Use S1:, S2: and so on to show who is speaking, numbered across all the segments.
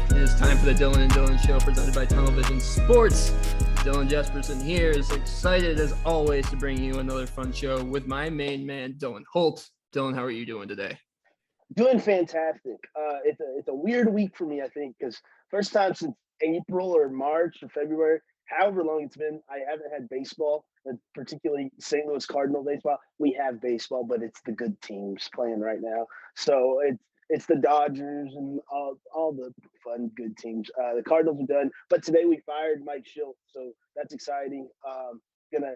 S1: It is time for the Dylan and Dylan Show presented by Tunnel Vision Sports. Dylan Jesperson here is excited as always to bring you another fun show with my main man, Dylan Holt. Dylan, how are you doing today?
S2: Doing fantastic. It's a weird week for me, I think, because first time since April or March or February, however long it's been, I haven't had baseball, particularly St. Louis Cardinal baseball. We have baseball, but it's the good teams playing right now. So it's the Dodgers and all the fun good teams. The Cardinals are done, but today we fired Mike Schilt, so that's exciting. Gonna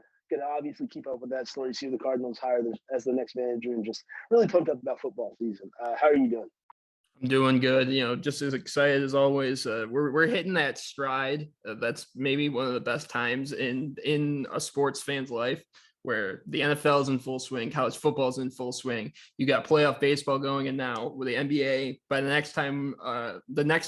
S2: obviously keep up with that story, see who the Cardinals hire as the next manager, and just really pumped up about football season. How are you doing?
S1: I'm doing good. Just as excited as always. We're hitting that stride. That's maybe one of the best times in a sports fan's life, where the NFL is in full swing, college football is in full swing. You got playoff baseball going, and now with the NBA. By the next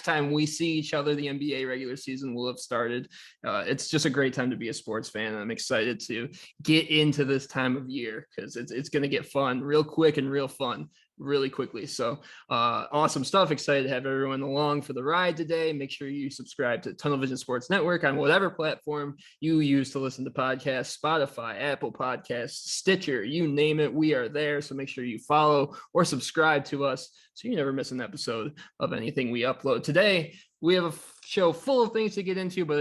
S1: time we see each other, the NBA regular season will have started. It's just a great time to be a sports fan. I'm excited to get into this time of year because it's going to get fun real quick and real fun really quickly. So awesome stuff. Excited to have everyone along for the ride today. Make sure you subscribe to Tunnel Vision Sports Network on whatever platform you use to listen to podcasts, Spotify, Apple Podcasts, Stitcher, you name it, we are there. So make sure you follow or subscribe to us so you never miss an episode of anything we upload. Today we have a show full of things to get into, but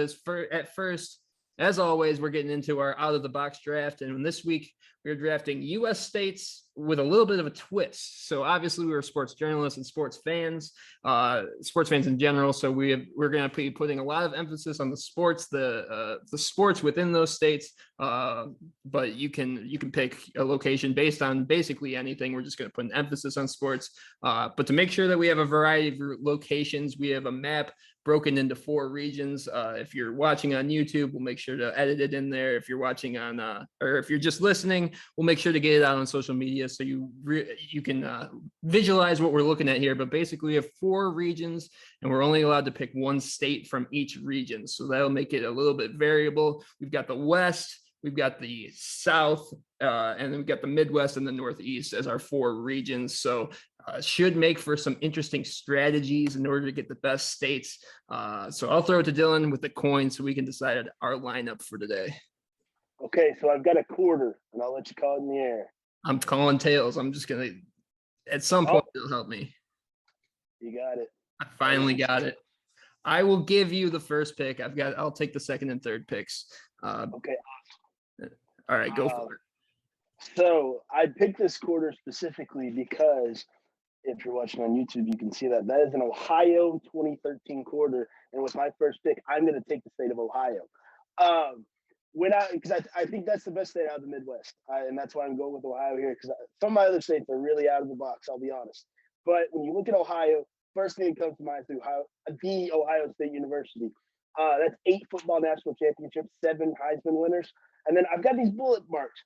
S1: at first, as always, we're getting into our out of the box draft. And this week we're drafting U.S. states with a little bit of a twist. So obviously we were sports journalists and sports fans in general. So we're going to be putting a lot of emphasis on the sports, the sports within those states. But you can pick a location based on basically anything. We're just going to put an emphasis on sports. But to make sure that we have a variety of locations, we have a map broken into 4 regions. If you're watching on YouTube, we'll make sure to edit it in there. If you're watching on, or if you're just listening, we'll make sure to get it out on social media so you can visualize what we're looking at here. But basically, we have 4 regions, and we're only allowed to pick 1 state from each region. So that'll make it a little bit variable. We've got the West, we've got the South, and then we've got the Midwest and the Northeast as our 4 regions. So should make for some interesting strategies in order to get the best states. So I'll throw it to Dylan with the coin so we can decide our lineup for today.
S2: Okay, so I've got a quarter, and I'll let you call it in the air.
S1: I'm calling tails. I'm just going to, at some point, it'll help me.
S2: You got it.
S1: I finally got it. I will give you the first pick. I'll take the second and third picks.
S2: Okay.
S1: All right, go for it.
S2: So I picked this quarter specifically because if you're watching on YouTube, you can see that is an Ohio 2013 quarter. And with my first pick, I'm going to take the state of Ohio. Because I think that's the best state out of the Midwest. And that's why I'm going with Ohio here, because some of my other states are really out of the box, I'll be honest. But when you look at Ohio, first thing that comes to mind is the Ohio State University. That's 8 football national championships, 7 Heisman winners. And then I've got these bullet marks.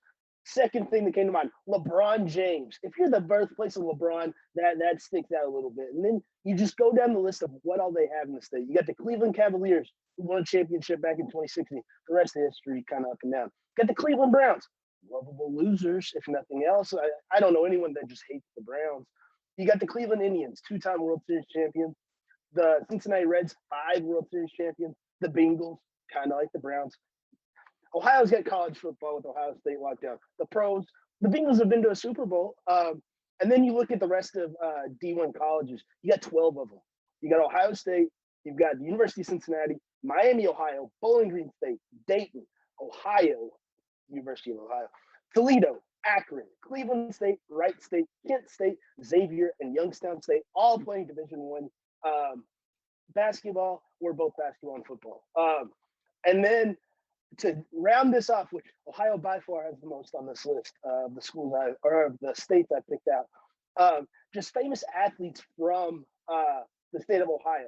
S2: Second thing that came to mind, LeBron James. If you're the birthplace of LeBron, that sticks out a little bit. And then you just go down the list of what all they have in the state. You got the Cleveland Cavaliers, who won a championship back in 2016. The rest of the history kind of up and down. Got the Cleveland Browns, lovable losers, if nothing else. I don't know anyone that just hates the Browns. You got the Cleveland Indians, 2-time World Series champions. The Cincinnati Reds, 5 World Series champions. The Bengals, kind of like the Browns. Ohio's got college football with Ohio State locked down. The pros, the Bengals have been to a Super Bowl. And then you look at the rest of D1 colleges. You got 12 of them. You got Ohio State. You've got the University of Cincinnati, Miami, Ohio, Bowling Green State, Dayton, Ohio, University of Ohio, Toledo, Akron, Cleveland State, Wright State, Kent State, Xavier, and Youngstown State, all playing Division I basketball. We're both basketball and football. And then to round this off, which Ohio by far has the most on this list of the schools of the states I picked out, just famous athletes from the state of Ohio: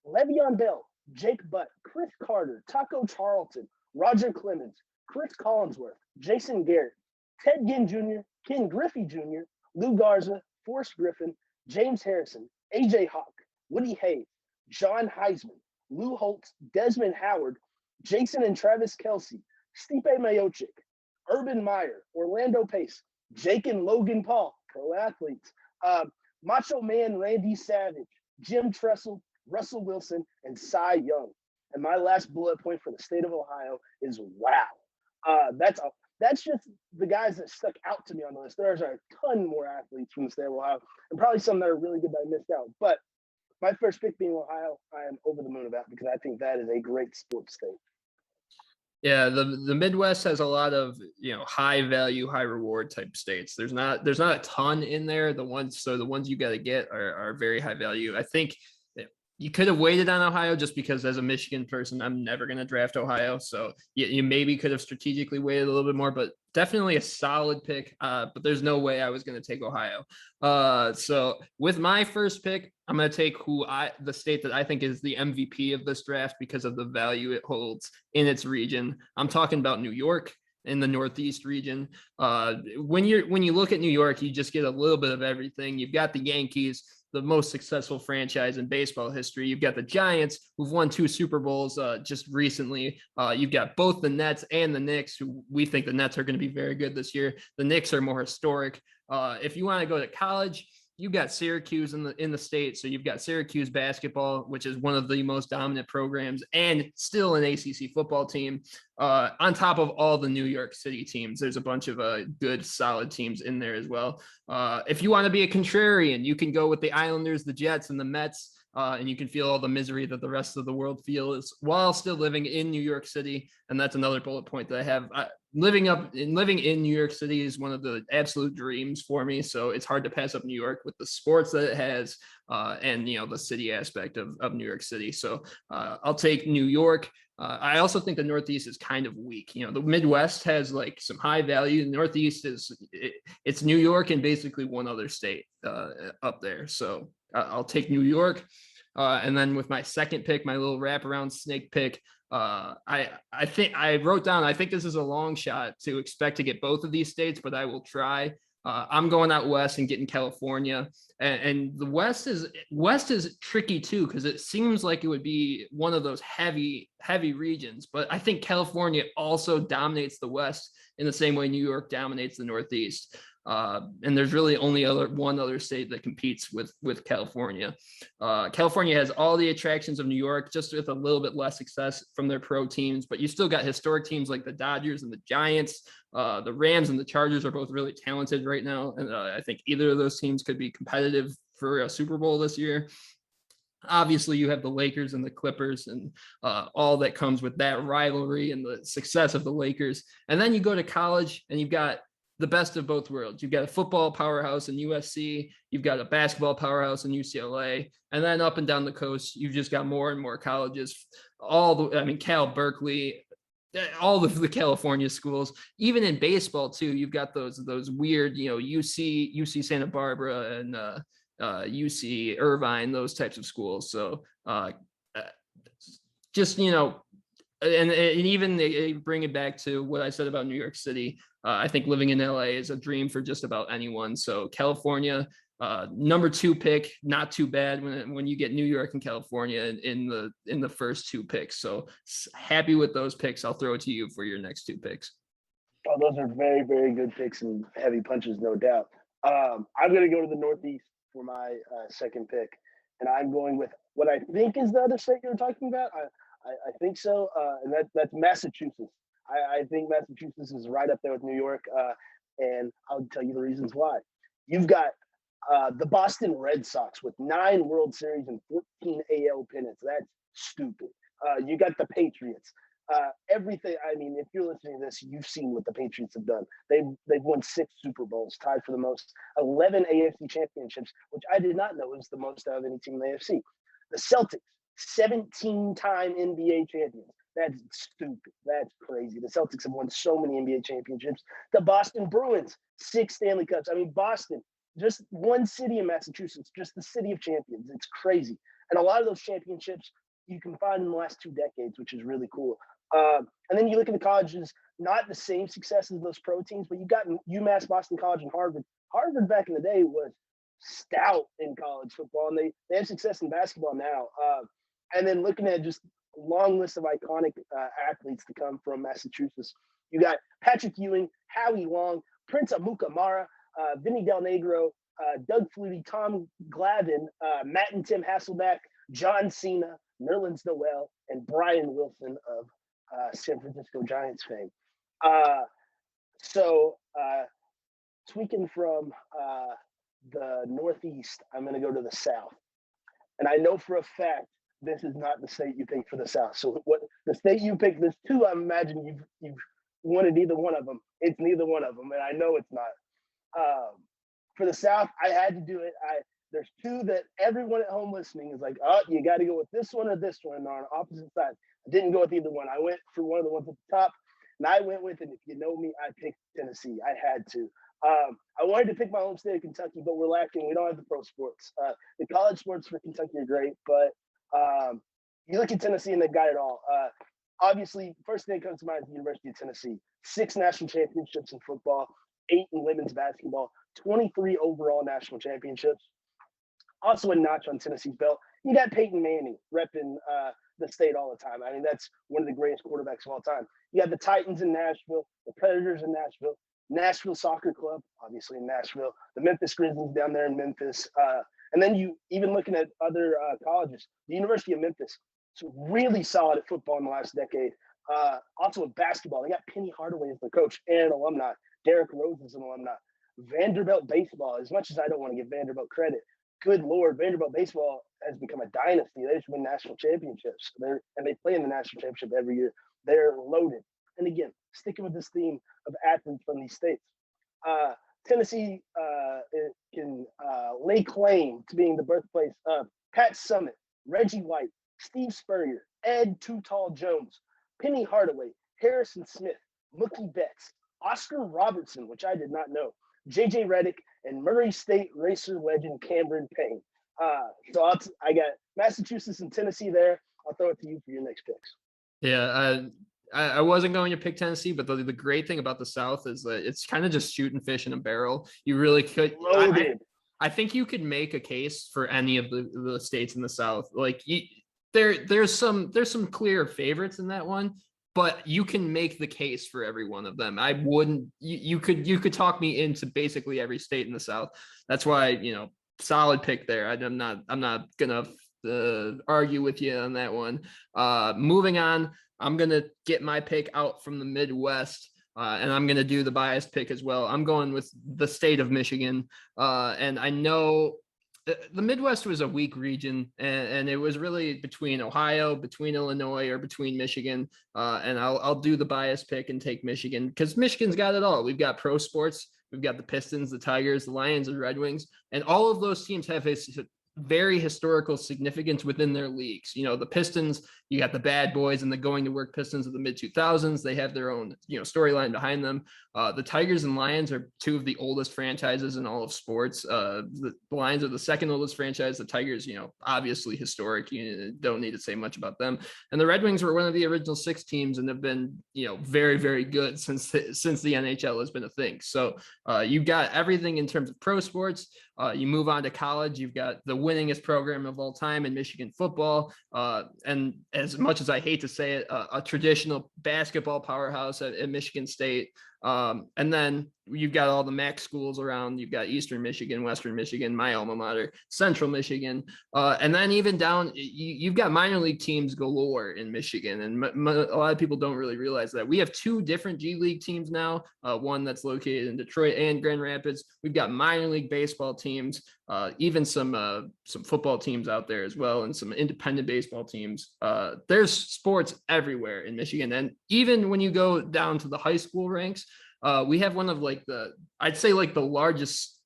S2: Le'Veon Bell, Jake Butt, Chris Carter, Taco Charlton, Roger Clemens, Chris Collinsworth, Jason Garrett, Ted Ginn Jr., Ken Griffey Jr., Lou Garza, Forrest Griffin, James Harrison, AJ Hawk, Woody Hayes, John Heisman, Lou Holtz, Desmond Howard, Jason and Travis Kelce, Stipe Miocic, Urban Meyer, Orlando Pace, Jake and Logan Paul, pro athletes, Macho Man Randy Savage, Jim Tressel, Russell Wilson, and Cy Young. And my last bullet point for the state of Ohio is wow. That's just the guys that stuck out to me on the list. There's a ton more athletes from the state of Ohio, and probably some that are really good that I missed out. But my first pick being Ohio, I am over the moon about because I think that is a great sports state.
S1: Yeah, the Midwest has a lot of, high value, high reward type states. There's not a ton in there. The ones you got to get are very high value. I think you could have waited on Ohio just because as a Michigan person, I'm never going to draft Ohio. So you maybe could have strategically waited a little bit more, but definitely a solid pick. But there's no way I was going to take Ohio. So with my first pick, I'm going to take the state that I think is the MVP of this draft because of the value it holds in its region. I'm talking about New York in the Northeast region. When you look at New York, you just get a little bit of everything. You've got the Yankees, the most successful franchise in baseball history. You've got the Giants, who've won 2 Super Bowls just recently. You've got both the Nets and the Knicks, who we think the Nets are going to be very good this year. The Knicks are more historic. If you want to go to college, you've got Syracuse in the state. So you've got Syracuse basketball, which is one of the most dominant programs and still an ACC football team. On top of all the New York City teams, there's a bunch of good, solid teams in there as well. If you want to be a contrarian, you can go with the Islanders, the Jets, and the Mets. And you can feel all the misery that the rest of the world feels while still living in New York City. And that's another bullet point that I have. Living in New York City is one of the absolute dreams for me. So it's hard to pass up New York with the sports that it has and, the city aspect of New York City. So I'll take New York. I also think the Northeast is kind of weak. The Midwest has like some high value. The Northeast it's New York and basically one other state up there. So I'll take New York. And then with my second pick, my little wraparound snake pick, I think I wrote down, I think this is a long shot to expect to get both of these states, but I will try. I'm going out west and getting California, and the west is tricky too because it seems like it would be one of those heavy regions, but I think California also dominates the west in the same way New York dominates the Northeast. And there's really only one other state that competes with California. California has all the attractions of New York, just with a little bit less success from their pro teams, but you still got historic teams like the Dodgers and the Giants. The Rams and the Chargers are both really talented right now, and I think either of those teams could be competitive for a Super Bowl this year. Obviously, you have the Lakers and the Clippers and all that comes with that rivalry and the success of the Lakers. And then you go to college and you've got the best of both worlds. You've got a football powerhouse in USC. You've got a basketball powerhouse in UCLA. And then up and down the coast, you've just got more and more colleges. Cal, Berkeley, all of the California schools. Even in baseball, too, you've got those weird, UC Santa Barbara and UC Irvine, those types of schools. So and even bring it back to what I said about New York City. I think living in LA is a dream for just about anyone. So California, number 2 pick, not too bad when you get New York and California in the first 2 picks. So happy with those picks. I'll throw it to you for your next 2 picks.
S2: Oh, those are very, very good picks and heavy punches, no doubt. I'm going to go to the Northeast for my second pick, and I'm going with what I think is the other state you were talking about. I think so, and that's Massachusetts. I think Massachusetts is right up there with New York, and I'll tell you the reasons why. You've got the Boston Red Sox with 9 World Series and 14 AL pennants. That's stupid. You got the Patriots. Everything. I mean, if you're listening to this, you've seen what the Patriots have done. They've won 6 Super Bowls, tied for the most, 11 AFC championships, which I did not know was the most out of any team in the AFC. The Celtics, 17-time NBA champions. That's stupid. That's crazy. The Celtics have won so many NBA championships. The Boston Bruins, 6 Stanley Cups. I mean, Boston, just one city in Massachusetts, just the city of champions. It's crazy. And a lot of those championships you can find in the last 2 decades, which is really cool. And then you look at the colleges, not the same success as those pro teams, but you got UMass, Boston College, and Harvard. Harvard back in the day was stout in college football, and they have success in basketball now. And then looking at just a long list of iconic athletes to come from Massachusetts, you got Patrick Ewing, Howie Long, Prince Amukamara, Vinny Del Negro, Doug Flutie, Tom Glavine, Matt and Tim Hasselbeck, John Cena, Nerlens Noel, and Brian Wilson of San Francisco Giants fame. Uh, so tweaking from the Northeast, I'm going to go to the South. And I know for a fact this is not the state you picked for the South. So what the state you picked, there's two. I imagine you've wanted either one of them. It's neither one of them, and I know it's not. For the South, I had to do it. There's two that everyone at home listening is like, oh, you got to go with this one or this one. And they're on opposite sides. I didn't go with either one. I went for one of the ones at the top, and I went with it. If you know me, I picked Tennessee. I had to. I wanted to pick my home state of Kentucky, but we're lacking. We don't have the pro sports. The college sports for Kentucky are great, but you look at Tennessee and they've got it all. Obviously, first thing that comes to mind is the University of Tennessee. 6 national championships in football, 8 in women's basketball, 23 overall national championships. Also a notch on Tennessee's belt. You got Peyton Manning repping the state all the time. I mean, that's one of the greatest quarterbacks of all time. You have the Titans in Nashville, the Predators in Nashville, Nashville Soccer Club, obviously in Nashville, the Memphis Grizzlies down there in Memphis. And then you even looking at other colleges, the University of Memphis, so really solid at football in the last decade. Also at basketball, they got Penny Hardaway as the coach and an alumni. Derrick Rose is an alumni. Vanderbilt baseball, as much as I don't want to give Vanderbilt credit, good Lord, Vanderbilt baseball has become a dynasty. They just win national championships. And they play in the national championship every year. They're loaded. And again, sticking with this theme of athletes from these states, Tennessee can lay claim to being the birthplace of Pat Summitt, Reggie White, Steve Spurrier, Ed Too Tall Jones, Penny Hardaway, Harrison Smith, Mookie Betts, Oscar Robertson, which I did not know, J.J. Redick, and Murray State racer legend Cameron Payne. So I got Massachusetts and Tennessee there. I'll throw it to you for your next picks.
S1: Yeah, I wasn't going to pick Tennessee, but the great thing about the South is that it's kind of just shooting fish in a barrel. You really could.
S2: Loaded.
S1: I think you could make a case for any of the states in the South. Like there's some clear favorites in that one, but you can make the case for every one of them. I wouldn't. You could talk me into basically every state in the South. That's why, solid pick there. I'm not gonna argue with you on that one. Moving on, I'm gonna get my pick out from the Midwest. And I'm going to do the biased pick as well. I'm going with the state of Michigan. And I know the Midwest was a weak region, and it was really between Ohio, between Illinois, or between Michigan. And I'll do the biased pick and take Michigan because Michigan's got it all. We've got pro sports. We've got the Pistons, the Tigers, the Lions, and Red Wings. And all of those teams have a very historical significance within their leagues. The Pistons, you got the bad boys and the going to work Pistons of the mid 2000s. They have their own, storyline behind them. The Tigers and Lions are two of the oldest franchises in all of sports. The Lions are the second oldest franchise. The Tigers, obviously historic. You don't need to say much about them. And the Red Wings were one of the original 6 teams and have been, very, very good since the NHL has been a thing. So you've got everything in terms of pro sports. You move on to college, you've got the winningest program of all time in Michigan football. And as much as I hate to say it, a traditional basketball powerhouse at Michigan State. And then you've got all the MAC schools around. You've got Eastern Michigan, Western Michigan, my alma mater, Central Michigan. And then even down, you've got minor league teams galore in Michigan. And a lot of people don't really realize that. We have 2 different G League teams now, one that's located in Detroit and Grand Rapids. We've got minor league baseball teams, even some football teams out there as well, and some independent baseball teams. There's sports everywhere in Michigan. And even when you go down to the high school ranks, we have one of I'd say the largest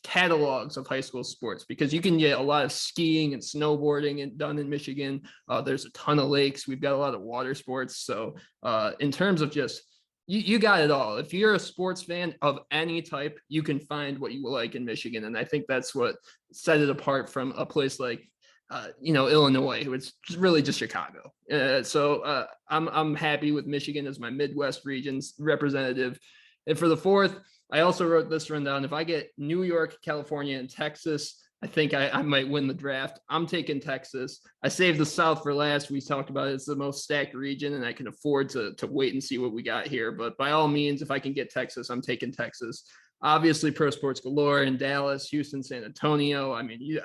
S1: catalogs of high school sports, because you can get a lot of skiing and snowboarding done in Michigan. There's a ton of lakes. We've got a lot of water sports. So in terms of just, you got it all. If you're a sports fan of any type, you can find what you like in Michigan. And I think that's what set it apart from a place like Illinois, which is really just Chicago. So I'm happy with Michigan as my Midwest region's representative. And for the 4th, I also wrote this rundown. If I get New York, California, and Texas, I think I might win the draft. I'm taking Texas. I saved the South for last. We talked about it. It's the most stacked region, and I can afford to wait and see what we got here. But by all means, if I can get Texas, I'm taking Texas. Obviously, pro sports galore in Dallas, Houston, San Antonio. I mean,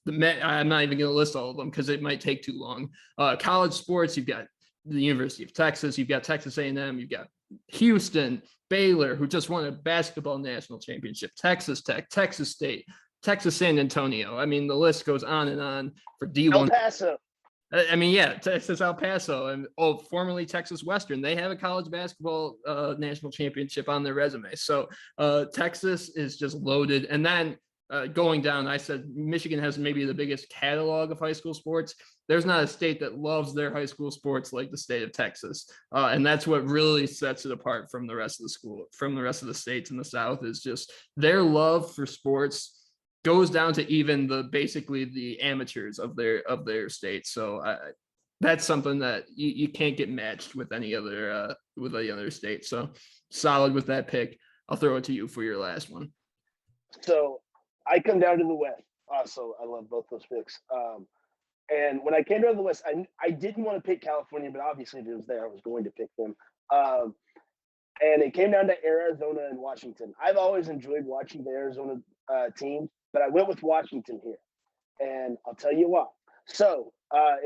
S1: I'm not even going to list all of them because it might take too long. College sports, you've got the University of Texas, you've got Texas A&M, you've got Houston, Baylor, who just won a basketball national championship, Texas Tech, Texas State, Texas San Antonio. I mean, the list goes on and on for D1.
S2: El Paso.
S1: I mean, yeah, Texas El Paso and formerly Texas Western. They have a college basketball national championship on their resume. So Texas is just loaded. And then going down, I said Michigan has maybe the biggest catalog of high school sports. There's not a state that loves their high school sports like the state of Texas. And that's what really sets it apart from the rest of the states in the South, is just their love for sports goes down to even basically the amateurs of their state. So that's something that you can't get matched with any other state. So solid with that pick. I'll throw it to you for your last one.
S2: So I come down to the West. Also, I love both those picks. And when I came down to the West, I didn't want to pick California, but obviously if it was there, I was going to pick them. And it came down to Arizona and Washington. I've always enjoyed watching the Arizona team, but I went with Washington here. And I'll tell you why. So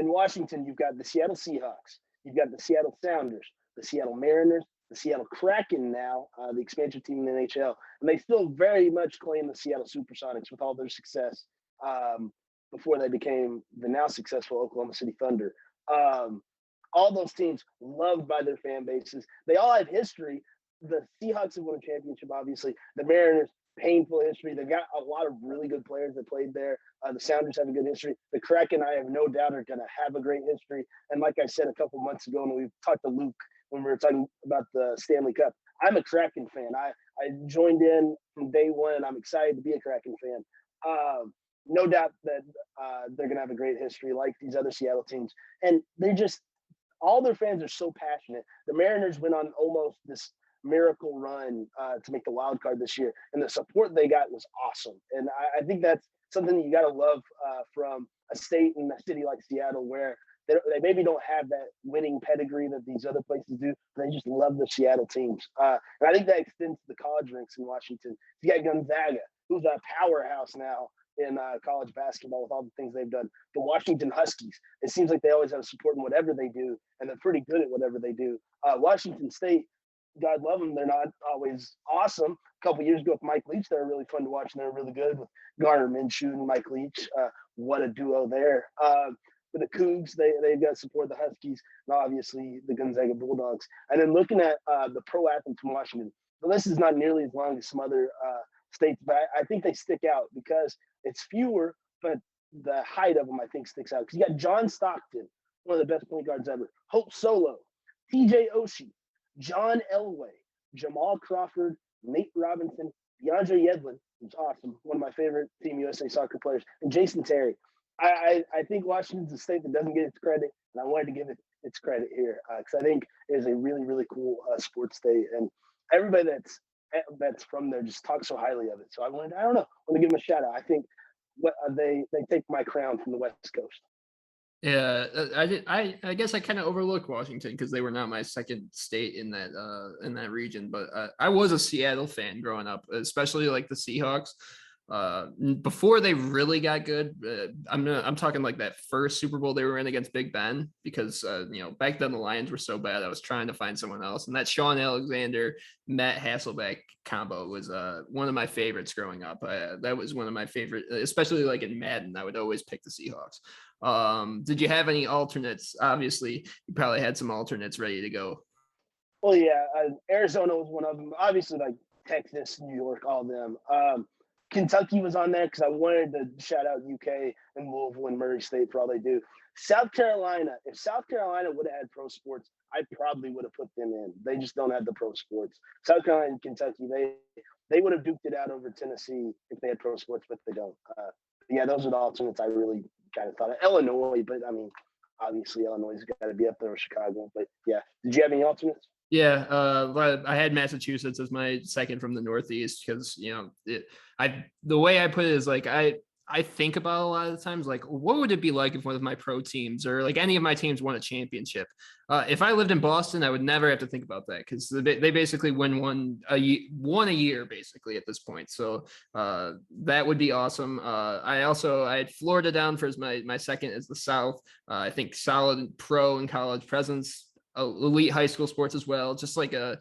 S2: in Washington, you've got the Seattle Seahawks, you've got the Seattle Sounders, the Seattle Mariners, the Seattle Kraken now, the expansion team in the NHL. And they still very much claim the Seattle Supersonics with all their success before they became the now successful Oklahoma City Thunder. All those teams loved by their fan bases. They all have history. The Seahawks have won a championship, obviously. The Mariners, painful history. They've got a lot of really good players that played there. The Sounders have a good history. The Kraken, I have no doubt, are going to have a great history. And like I said a couple months ago when we talked to Luke, when we were talking about the Stanley Cup, I'm a Kraken fan. I joined in from day one, and I'm excited to be a Kraken fan. No doubt that they're going to have a great history like these other Seattle teams. And they just, all their fans are so passionate. The Mariners went on almost this miracle run to make the wild card this year, and the support they got was awesome. And I think that's something that you got to love from a state and a city like Seattle, where they maybe don't have that winning pedigree that these other places do, but they just love the Seattle teams. And I think that extends to the college ranks in Washington. You got Gonzaga, who's a powerhouse now in college basketball with all the things they've done. The Washington Huskies, it seems like they always have support in whatever they do, and they're pretty good at whatever they do. Washington State, God love them, they're not always awesome. A couple years ago with Mike Leach, they were really fun to watch, and they're really good with Garner Minshew and Mike Leach. What a duo there. For the Cougs, they've got support the Huskies, and obviously the Gonzaga Bulldogs. And then looking at the pro athletes from Washington, the list is not nearly as long as some other states, but I think they stick out because it's fewer, but the height of them, I think, sticks out. Because you got John Stockton, one of the best point guards ever, Hope Solo, TJ Oshie, John Elway, Jamal Crawford, Nate Robinson, DeAndre Yedlin, who's awesome, one of my favorite Team USA soccer players, and Jason Terry. I think Washington's a state that doesn't get its credit, and I wanted to give it its credit here because I think it is a really, really cool sports state, and everybody that's from there just talks so highly of it. So I want to give them a shout out. I think they take my crown from the West Coast.
S1: Yeah, I guess I kind of overlooked Washington because they were not my second state in that region, but I was a Seattle fan growing up, especially like the Seahawks. Before they really got good, I'm talking like that first Super Bowl they were in against Big Ben, because back then the Lions were so bad. I was trying to find someone else, and that Sean Alexander Matt Hasselbeck combo was one of my favorites growing up. That was one of my favorite, especially like in Madden. I would always pick the Seahawks. Did you have any alternates? Obviously, you probably had some alternates ready to go.
S2: Well, yeah, Arizona was one of them. Obviously, like Texas, New York, all of them. Kentucky was on there because I wanted to shout out UK and Louisville and Murray State for all they do. South Carolina, if South Carolina would have had pro sports, I probably would have put them in. They just don't have the pro sports. South Carolina and Kentucky, they would have duked it out over Tennessee if they had pro sports, but they don't. Yeah, those are the alternates I really kind of thought of. Illinois, but I mean, obviously Illinois has got to be up there with Chicago. But yeah, did you have any alternates?
S1: Yeah, I had Massachusetts as my second from the Northeast because the way I put it is like I I think about a lot of the times, like, what would it be like if one of my pro teams or like any of my teams won a championship? If I lived in Boston, I would never have to think about that because they basically win one a year basically at this point. So that would be awesome. I had Florida down for my second as the South. I think solid pro and college presence, elite high school sports as well, just like a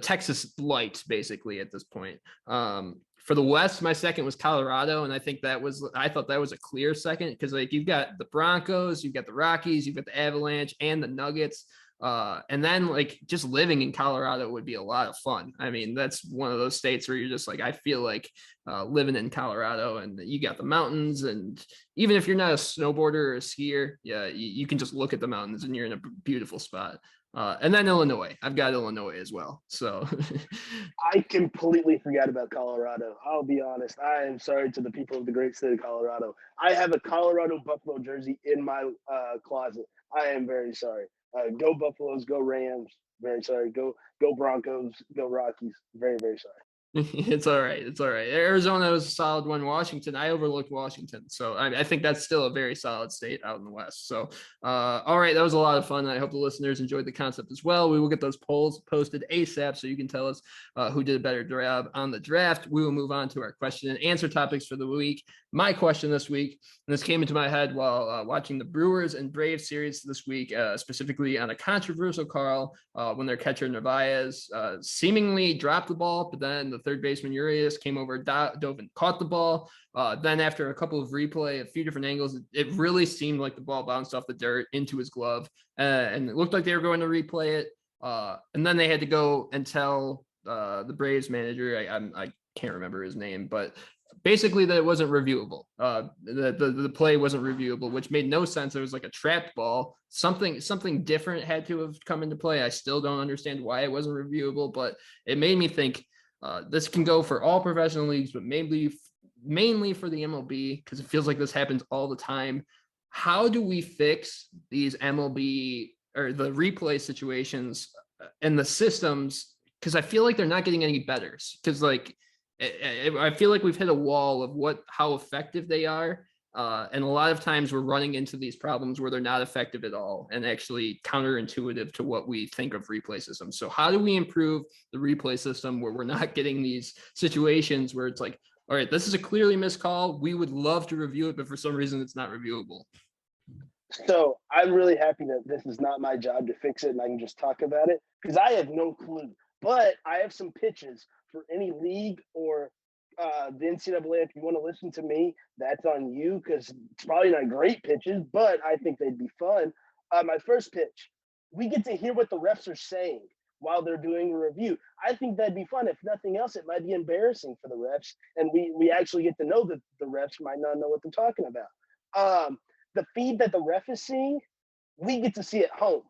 S1: Texas light basically at this point. For the West, my second was Colorado, and I thought that was a clear second because like you've got the Broncos, you've got the Rockies, you've got the Avalanche, and the Nuggets. And then like just living in Colorado would be a lot of fun. I mean, that's one of those states where you're just like, I feel like living in Colorado, and you got the mountains, and even if you're not a snowboarder or a skier, yeah, you can just look at the mountains and you're in a beautiful spot. And then Illinois, I've got Illinois as well. So
S2: I completely forgot about Colorado. I'll be honest. I am sorry to the people of the great state of Colorado. I have a Colorado Buffalo jersey in my closet. I am very sorry. Go Buffaloes, go Rams. Very sorry. Go Broncos, go Rockies. Very, very sorry.
S1: It's all right. It's all right. Arizona was a solid one. Washington, I overlooked Washington. So I think that's still a very solid state out in the West. So, all right. That was a lot of fun. I hope the listeners enjoyed the concept as well. We will get those polls posted ASAP so you can tell us who did a better job on the draft. We will move on to our question and answer topics for the week. My question this week, and this came into my head while watching the Brewers and Braves series this week, specifically on a controversial call when their catcher Narvaez seemingly dropped the ball, but then the third baseman Urias came over, dove and caught the ball. Then after a couple of replay, a few different angles, it really seemed like the ball bounced off the dirt into his glove, and it looked like they were going to replay it. And then they had to go and tell the Braves manager, I can't remember his name, but basically that it wasn't reviewable. The play wasn't reviewable, which made no sense. It was like a trapped ball. Something different had to have come into play. I still don't understand why it wasn't reviewable, but it made me think this can go for all professional leagues, but mainly for the MLB, because it feels like this happens all the time. How do we fix these MLB or the replay situations and the systems? Because I feel like they're not getting any better. Because like I feel like we've hit a wall of how effective they are. And a lot of times we're running into these problems where they're not effective at all and actually counterintuitive to what we think of replay systems. So how do we improve the replay system where we're not getting these situations where it's like, all right, this is a clearly missed call. We would love to review it, but for some reason it's not reviewable.
S2: So I'm really happy that this is not my job to fix it and I can just talk about it because I have no clue. But I have some pitches for any league or the NCAA. If you want to listen to me, that's on you because it's probably not great pitches, but I think they'd be fun. My first pitch, we get to hear what the refs are saying while they're doing a review. I think that'd be fun. If nothing else, it might be embarrassing for the refs, and we actually get to know that the refs might not know what they're talking about. The feed that the ref is seeing, we get to see at home,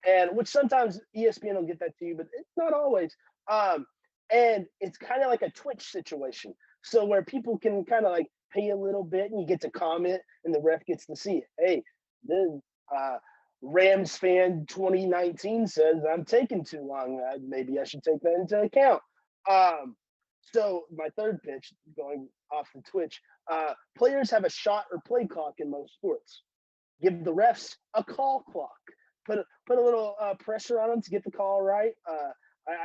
S2: and which sometimes ESPN will get that to you, but it's not always. And it's kind of like a Twitch situation, so where people can kind of like pay a little bit, and you get to comment, and the ref gets to see it. Hey, the Rams fan 2019 says I'm taking too long. Maybe I should take that into account. So my third pitch, going off the Twitch, players have a shot or play clock in most sports. Give the refs a call clock. Put a little pressure on them to get the call right.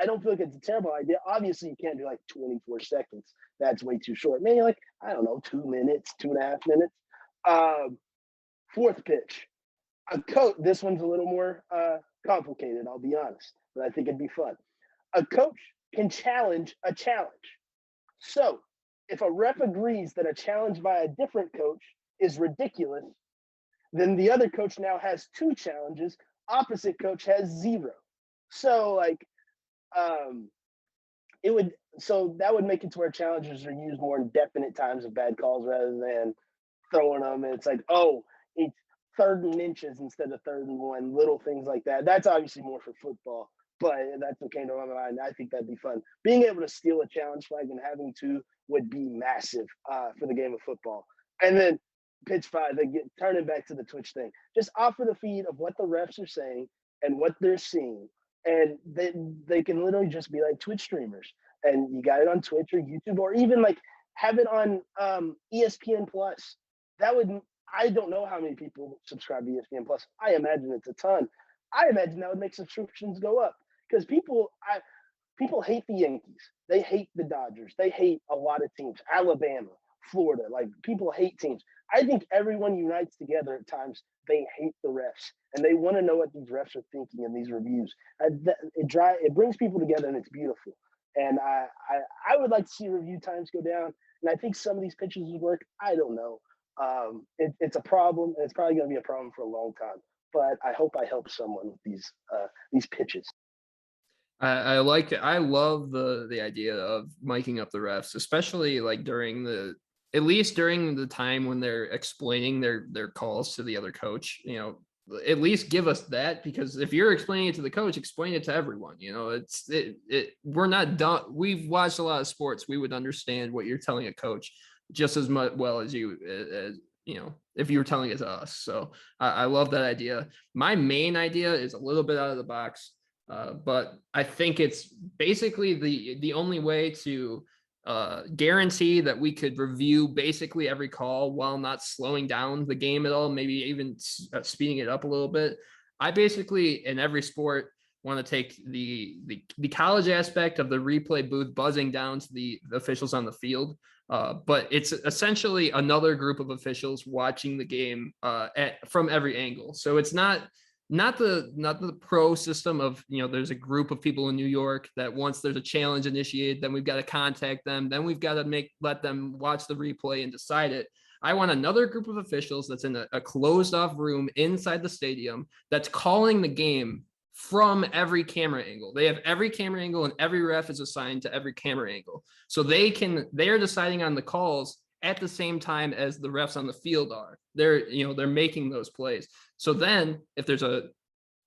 S2: I don't feel like it's a terrible idea. Obviously, you can't do like 24 seconds. That's way too short. Maybe like, I don't know, 2 minutes, 2.5 minutes. Fourth pitch. A coach, this one's a little more complicated, I'll be honest, but I think it'd be fun. A coach can challenge a challenge. So if a ref agrees that a challenge by a different coach is ridiculous, then the other coach now has 2 challenges. Opposite coach has 0. So like, that would make it to where challenges are used more in definite times of bad calls rather than throwing them. And it's like, oh, it's 3rd and inches instead of 3rd and 1, little things like that. That's obviously more for football, but that's what came to my mind. I think that'd be fun. Being able to steal a challenge flag and having to would be massive for the game of football. And then pitch 5, turning back to the Twitch thing. Just offer the feed of what the refs are saying and what they're seeing. And they can literally just be like Twitch streamers. And you got it on Twitch or YouTube, or even like Have it on ESPN Plus. That would, I don't know how many people subscribe to ESPN Plus. I imagine it's a ton. I imagine that would make subscriptions go up because people hate the Yankees. They hate the Dodgers. They hate a lot of teams. Alabama, Florida, like people hate teams. I think everyone unites together at times. They hate the refs and they want to know what these refs are thinking in these reviews. It brings people together and it's beautiful. And I would like to see review times go down. And I think some of these pitches would work. I don't know. It's a problem, and it's probably going to be a problem for a long time. But I hope I help someone with these pitches.
S1: I like it. I love the idea of miking up the refs, especially like at least during the time when they're explaining their calls to the other coach. At least give us that, because if you're explaining it to the coach, explain it to everyone. We're not done. We've watched a lot of sports. We would understand what you're telling a coach just as much well as if you were telling it to us. So I love that idea. My main idea is a little bit out of the box, but I think it's basically the only way to guarantee that we could review basically every call while not slowing down the game at all, maybe even speeding it up a little bit. I basically, in every sport, want to take the college aspect of the replay booth buzzing down to the officials on the field. But it's essentially another group of officials watching the game from every angle. So it's not the pro system of, there's a group of people in New York that once there's a challenge initiated, then we've got to contact them. Then we've got to let them watch the replay and decide it. I want another group of officials that's in a closed off room inside the stadium that's calling the game from every camera angle. They have every camera angle and every ref is assigned to every camera angle. So they are deciding on the calls at the same time as the refs on the field are. They're making those plays. So then if there's a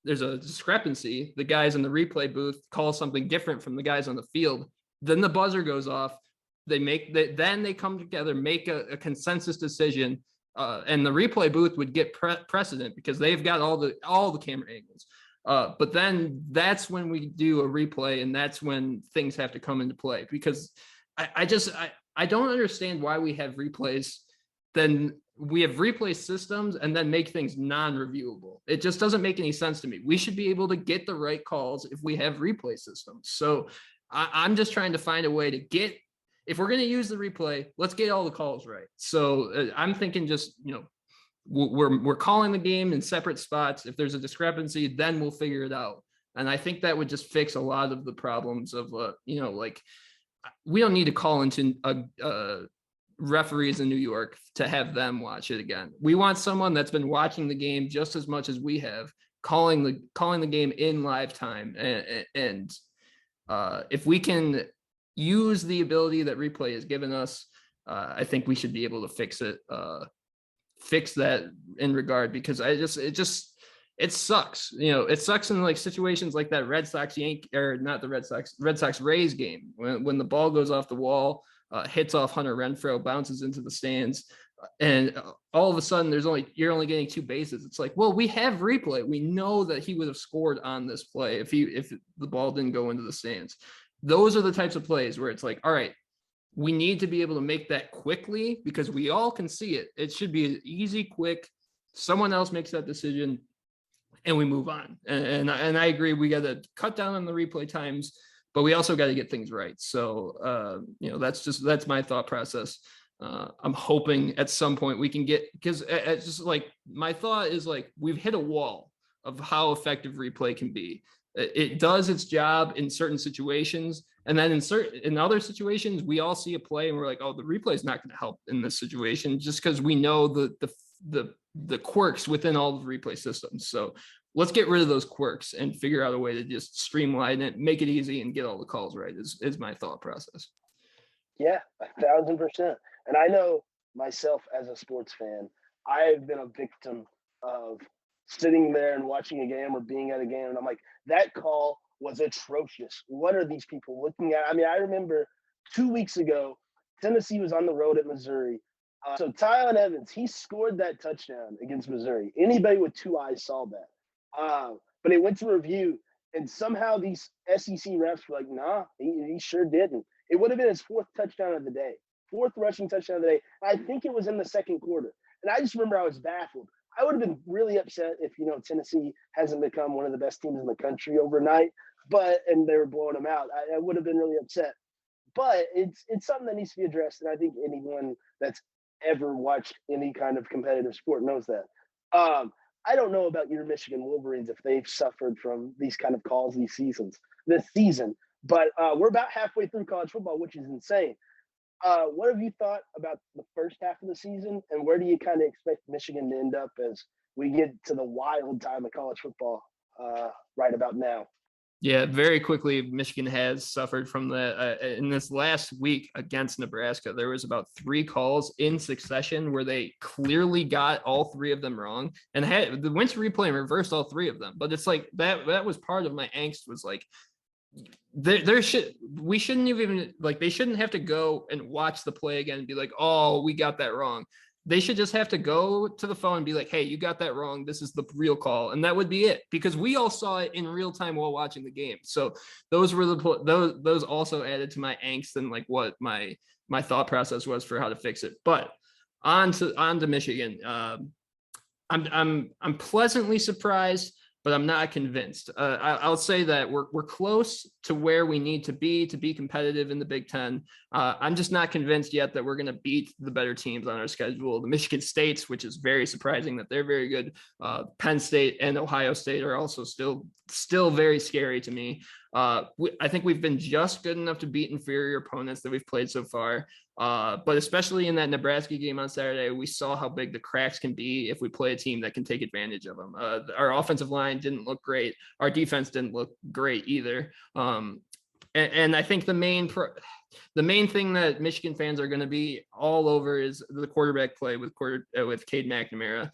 S1: discrepancy, the guys in the replay booth call something different from the guys on the field, then the buzzer goes off. Then they come together, make a consensus decision, and the replay booth would get precedent because they've got all the camera angles. But then that's when we do a replay, and that's when things have to come into play, because I don't understand why we have replays. Then we have replay systems and then make things non-reviewable. It just doesn't make any sense to me. We should be able to get the right calls if we have replay systems. So I'm just trying to find a way to if we're going to use the replay, let's get all the calls right. So I'm thinking just, we're calling the game in separate spots. If there's a discrepancy, then we'll figure it out. And I think that would just fix a lot of the problems of, like, we don't need to call into referees in New York to have them watch it again. We want someone that's been watching the game just as much as we have, calling the game in live time. And if we can use the ability that replay has given us, I think we should be able to fix that in regard, because it sucks. It sucks in like situations like that Red Sox Rays game when the ball goes off the wall, hits off Hunter Renfroe, bounces into the stands, and all of a sudden you're only getting 2 bases. It's like, well, we have replay. We know that he would have scored on this play if the ball didn't go into the stands. Those are the types of plays where it's like, all right, we need to be able to make that quickly because we all can see it. It should be easy, quick. Someone else makes that decision and we move on. And I agree. We got to cut down on the replay times, but we also got to get things right. So, that's my thought process. I'm hoping at some point we can because it's just like, my thought is like, we've hit a wall of how effective replay can be. It does its job in certain situations. And then in other situations, we all see a play and we're like, oh, the replay is not going to help in this situation, just because we know the quirks within all the replay systems. So let's get rid of those quirks and figure out a way to just streamline it, make it easy, and get all the calls right is my thought process.
S2: Yeah, 1,000%. And I know myself as a sports fan, I've been a victim of sitting there and watching a game or being at a game, and I'm like, that call was atrocious. What are these people looking at? I mean, I remember 2 weeks ago, Tennessee was on the road at Missouri. So Tylen Evans, he scored that touchdown against Missouri. Anybody with 2 eyes saw that. But it went to review, and somehow these SEC refs were like, nah, he sure didn't. It would have been his 4th touchdown of the day. fourth rushing touchdown of the day. I think it was in the second quarter. And I just remember I was baffled. I would have been really upset if, Tennessee hasn't become one of the best teams in the country overnight, and they were blowing them out. I would have been really upset. But it's something that needs to be addressed, and I think anyone that's ever watched any kind of competitive sport knows that. I don't know about your Michigan Wolverines if they've suffered from these kind of calls this season, but we're about halfway through college football, which is insane. What have you thought about the first half of the season, and where do you kind of expect Michigan to end up as we get to the wild time of college football right about now?
S1: Yeah, very quickly, Michigan has suffered from that. In this last week against Nebraska, there was about 3 calls in succession where they clearly got all 3 of them wrong, and went to replay and reversed all 3 of them. But it's like that was part of my angst, was like, we shouldn't even, like, they shouldn't have to go and watch the play again and be like, oh, we got that wrong. They should just have to go to the phone and be like, hey, you got that wrong. This is the real call. And that would be it, because we all saw it in real time while watching the game. So those were those also added to my angst and like what my thought process was for how to fix it. But on to Michigan. I'm pleasantly surprised, but I'm not convinced. I'll say that we're close to where we need to be competitive in the Big Ten. I'm just not convinced yet that we're going to beat the better teams on our schedule. The Michigan States, which is very surprising that they're very good. Penn State and Ohio State are also still very scary to me. I think we've been just good enough to beat inferior opponents that we've played so far. But especially in that Nebraska game on Saturday, we saw how big the cracks can be if we play a team that can take advantage of them. Our offensive line didn't look great. Our defense didn't look great either. And I think the main thing that Michigan fans are going to be all over is the quarterback play with Cade McNamara.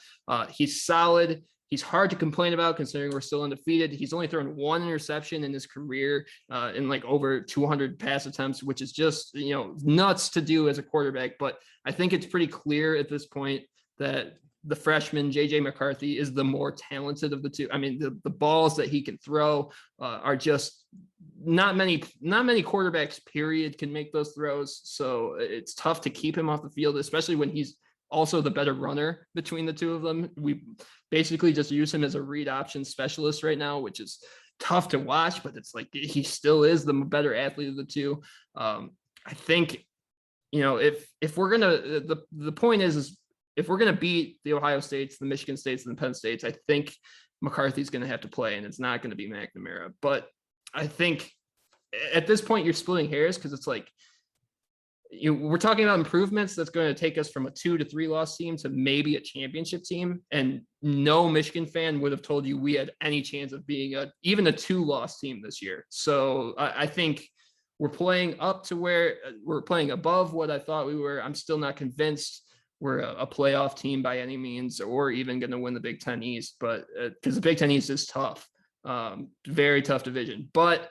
S1: He's solid. He's hard to complain about considering we're still undefeated. He's only thrown 1 interception in his career in like over 200 pass attempts, which is just, nuts to do as a quarterback. But I think it's pretty clear at this point that the freshman JJ McCarthy is the more talented of the two. I mean, the balls that he can throw are just not many quarterbacks period can make those throws. So it's tough to keep him off the field, especially when he's also the better runner between the two of them. We basically just use him as a read option specialist right now, which is tough to watch, but it's like he still is the better athlete of the two. I think, if we're gonna, the point is if we're gonna beat the Ohio States, the Michigan States, and the Penn States, I think McCarthy's gonna have to play, and it's not gonna be McNamara. But I think at this point you're splitting hairs, because it's like, we're talking about improvements that's going to take us from a 2 to 3 loss team to maybe a championship team. And no Michigan fan would have told you we had any chance of being even a 2-loss team this year. So I think we're playing up to where we're playing above what I thought we were. I'm still not convinced we're a playoff team by any means, or even going to win the Big Ten East, but because the Big Ten East is tough, very tough division. But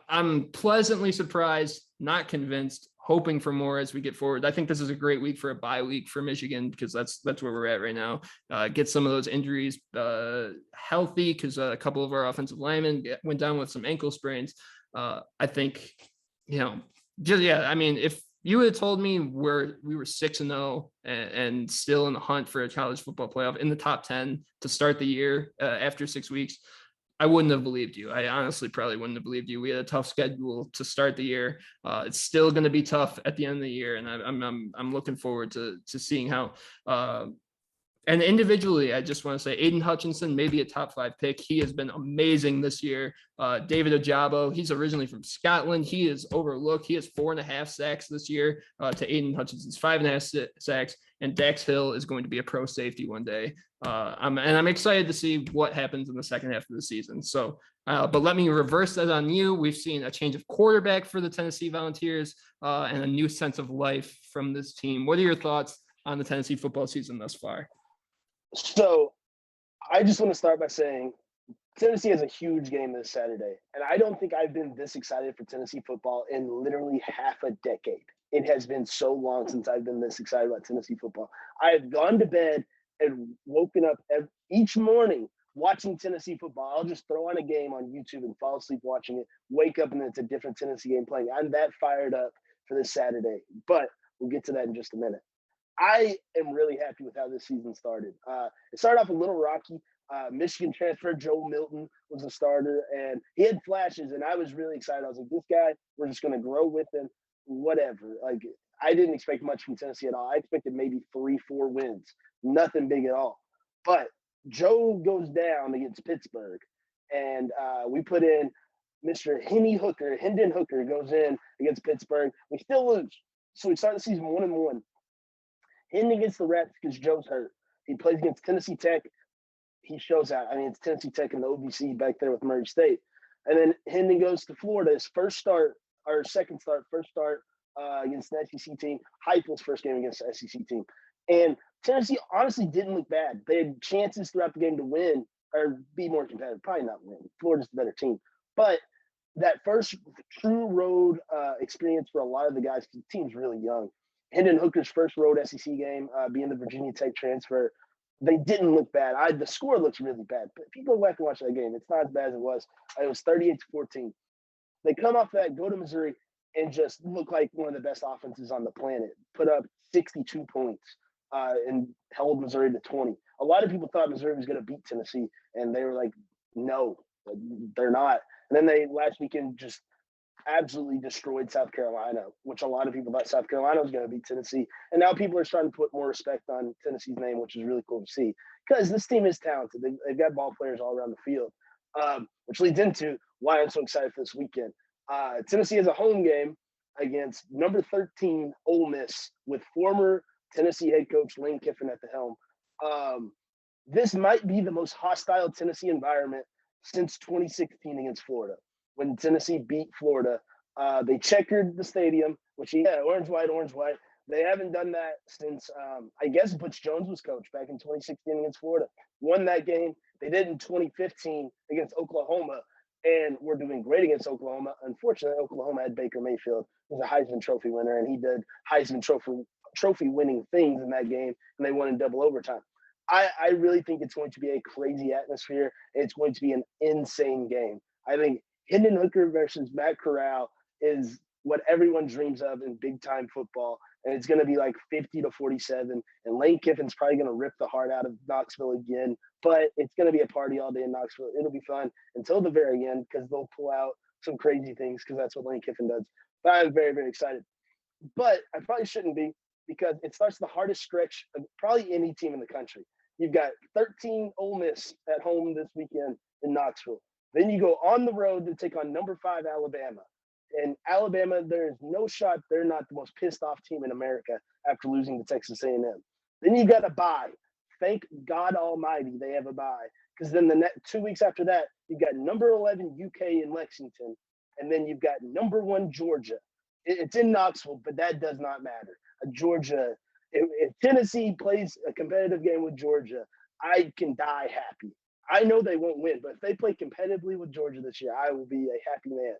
S1: I'm pleasantly surprised, not convinced, hoping for more as we get forward. I think this is a great week for a bye week for Michigan, because that's where we're at right now. Get some of those injuries healthy, because a couple of our offensive linemen went down with some ankle sprains. I think, I mean, if you had told me we were 6-0 and still in the hunt for a college football playoff in the top 10 to start the year after 6 weeks, I wouldn't have believed you. I honestly probably wouldn't have believed you. We had a tough schedule to start the year. It's still going to be tough at the end of the year, and I'm looking forward to seeing how. And individually, I just want to say Aiden Hutchinson, maybe a top 5 pick. He has been amazing this year. David Ojabo, he's originally from Scotland. He is overlooked. He has 4.5 sacks this year to Aiden Hutchinson's 5.5 sacks. And Dax Hill is going to be a pro safety one day. I'm excited to see what happens in the second half of the season. So, but let me reverse that on you. We've seen a change of quarterback for the Tennessee Volunteers and a new sense of life from this team. What are your thoughts on the Tennessee football season thus far?
S2: So I just want to start by saying Tennessee has a huge game this Saturday, and I don't think I've been this excited for Tennessee football in literally half a decade. It has been so long since I've been this excited about Tennessee football. I have gone to bed and woken up each morning watching Tennessee football. I'll just throw on a game on YouTube and fall asleep watching it, wake up, and it's a different Tennessee game playing. I'm that fired up for this Saturday. But We'll get to that in just a minute. I am really happy with how this season started. It started off a little rocky. Michigan transfer Joe Milton was a starter, and he had flashes, and I was really excited. I was like, this guy, we're just going to grow with him, whatever. Like, I didn't expect much from Tennessee at all. I expected maybe 3-4 wins, nothing big at all. But Joe goes down against Pittsburgh, and we put in Mr. Hendon Hooker goes in against Pittsburgh. We still lose. So we start the season 1-1. Hendon gets the reps because Joe's hurt. He plays against Tennessee Tech. He shows out. I mean, it's Tennessee Tech and the OVC back there with Murray State. And then Hendon goes to Florida. His first start against the SEC team. Heupel's first game against the SEC team. And Tennessee honestly didn't look bad. They had chances throughout the game to win or be more competitive. Probably not win. Florida's the better team. But that first true road experience for a lot of the guys, the team's really young. Hendon Hooker's first road SEC game, being the Virginia Tech transfer, they didn't look bad. The score looks really bad, but if you go back and watch that game, it's not as bad as it was. It was 38-14. They come off that, go to Missouri, and just look like one of the best offenses on the planet. Put up 62 points and held Missouri to 20. A lot of people thought Missouri was going to beat Tennessee, and they were like, no, they're not. And then they last weekend just absolutely destroyed South Carolina, which a lot of people thought South Carolina was going to beat Tennessee. And now people are starting to put more respect on Tennessee's name, which is really cool to see because this team is talented. They've got ball players all around the field, which leads into why I'm so excited for this weekend. Tennessee has a home game against number 13 Ole Miss with former Tennessee head coach Lane Kiffin at the helm. This might be the most hostile Tennessee environment since 2016 against Florida. When Tennessee beat Florida, they checkered the stadium, which, orange, white. They haven't done that since, I guess, Butch Jones was coach back in 2016 against Florida. Won that game. They did in 2015 against Oklahoma, and we're doing great against Oklahoma. Unfortunately, Oklahoma had Baker Mayfield, who's a Heisman Trophy winner, and he did Heisman Trophy winning things in that game, and they won in double overtime. I really think it's going to be a crazy atmosphere. It's going to be an insane game. I think Hendon Hooker versus Matt Corral is what everyone dreams of in big-time football, and it's going to be like 50-47, and Lane Kiffin's probably going to rip the heart out of Knoxville again, but it's going to be a party all day in Knoxville. It'll be fun until the very end because they'll pull out some crazy things because that's what Lane Kiffin does. But I'm very, very excited. But I probably shouldn't be because it starts the hardest stretch of probably any team in the country. You've got 13 Ole Miss at home this weekend in Knoxville. Then you go on the road to take on number 5 Alabama. And Alabama, there is no shot they're not the most pissed off team in America after losing to Texas A&M. Then you got a bye. Thank God Almighty they have a bye. Because then the next 2 weeks after that, you've got number 11 UK in Lexington. And then you've got number 1 Georgia. It's in Knoxville, but that does not matter. Georgia, if Tennessee plays a competitive game with Georgia, I can die happy. I know they won't win, but if they play competitively with Georgia this year, I will be a happy man.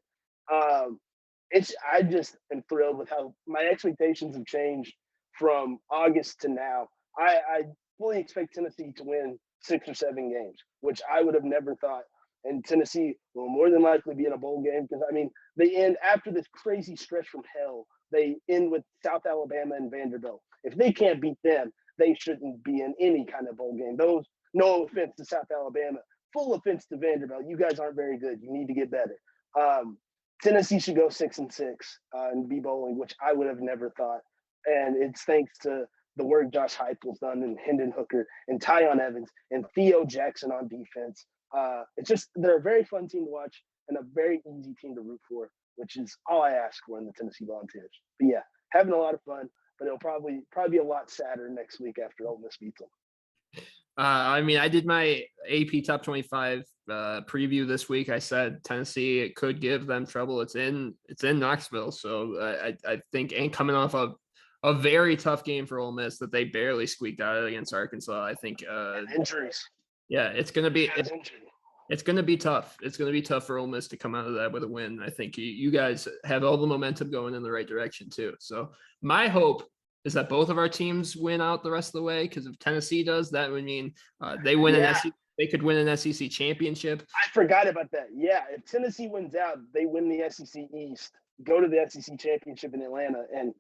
S2: I just am thrilled with how my expectations have changed from August to now. I fully expect Tennessee to win 6 or 7 games, which I would have never thought. And Tennessee will more than likely be in a bowl game because, I mean, they end after this crazy stretch from hell. They end with South Alabama and Vanderbilt. If they can't beat them, they shouldn't be in any kind of bowl game. Those, no offense to South Alabama, full offense to Vanderbilt. You guys aren't very good. You need to get better. Tennessee should go 6-6 and be bowling, which I would have never thought. And it's thanks to the work Josh Heupel's done and Hendon Hooker and Tyon Evans and Theo Jackson on defense. It's just they're a very fun team to watch and a very easy team to root for, which is all I ask for in the Tennessee Volunteers. But yeah, having a lot of fun, but it'll probably be a lot sadder next week after Ole Miss beats them.
S1: I mean, I did my AP Top 25 preview this week. I said Tennessee, it could give them trouble. It's in Knoxville, so I think, and coming off of a very tough game for Ole Miss that they barely squeaked out against Arkansas. I think
S2: injuries.
S1: Yeah, it's gonna be tough. It's gonna be tough for Ole Miss to come out of that with a win. I think you guys have all the momentum going in the right direction too. So my hope is that both of our teams win out the rest of the way, because if Tennessee does, that would mean they win they could win an SEC championship.
S2: I forgot about that. Yeah, if Tennessee wins out, they win the SEC East, go to the SEC championship in Atlanta, and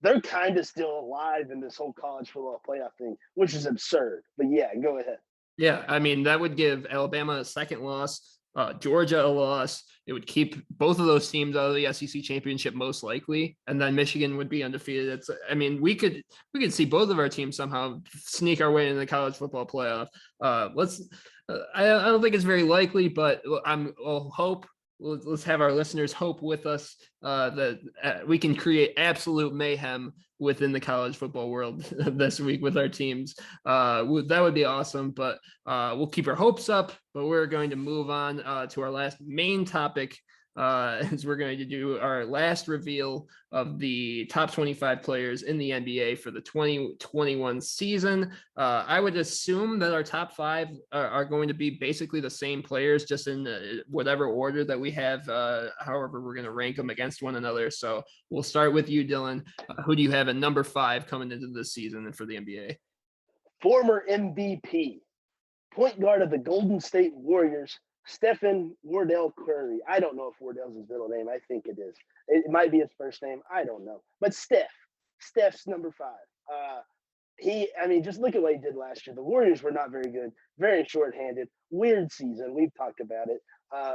S2: they're kind of still alive in this whole college football playoff thing, which is absurd. But yeah, go ahead.
S1: Yeah, I mean, that would give Alabama a second loss, Georgia a loss. It would keep both of those teams out of the SEC championship most likely, and then Michigan would be undefeated. I mean, we could see both of our teams somehow sneak our way into the college football playoff. I don't think it's very likely, but I'll hope. Let's have our listeners hope with us that we can create absolute mayhem within the college football world this week with our teams. That would be awesome, but we'll keep our hopes up. But we're going to move on to our last main topic, as we're going to do our last reveal of the top 25 players in the NBA for the 2021 season. I would assume that our top 5 are going to be basically the same players, just in whatever order that we have. However, we're going to rank them against one another. So we'll start with you, Dylan. Who do you have at number 5 coming into this season and for the NBA?
S2: Former MVP, point guard of the Golden State Warriors, Stephen Wardell Curry. I don't know if Wardell's his middle name. I think it is. It might be his first name. I don't know. But Steph's number 5. Just look at what he did last year. The Warriors were not very good, very shorthanded, weird season. We've talked about it.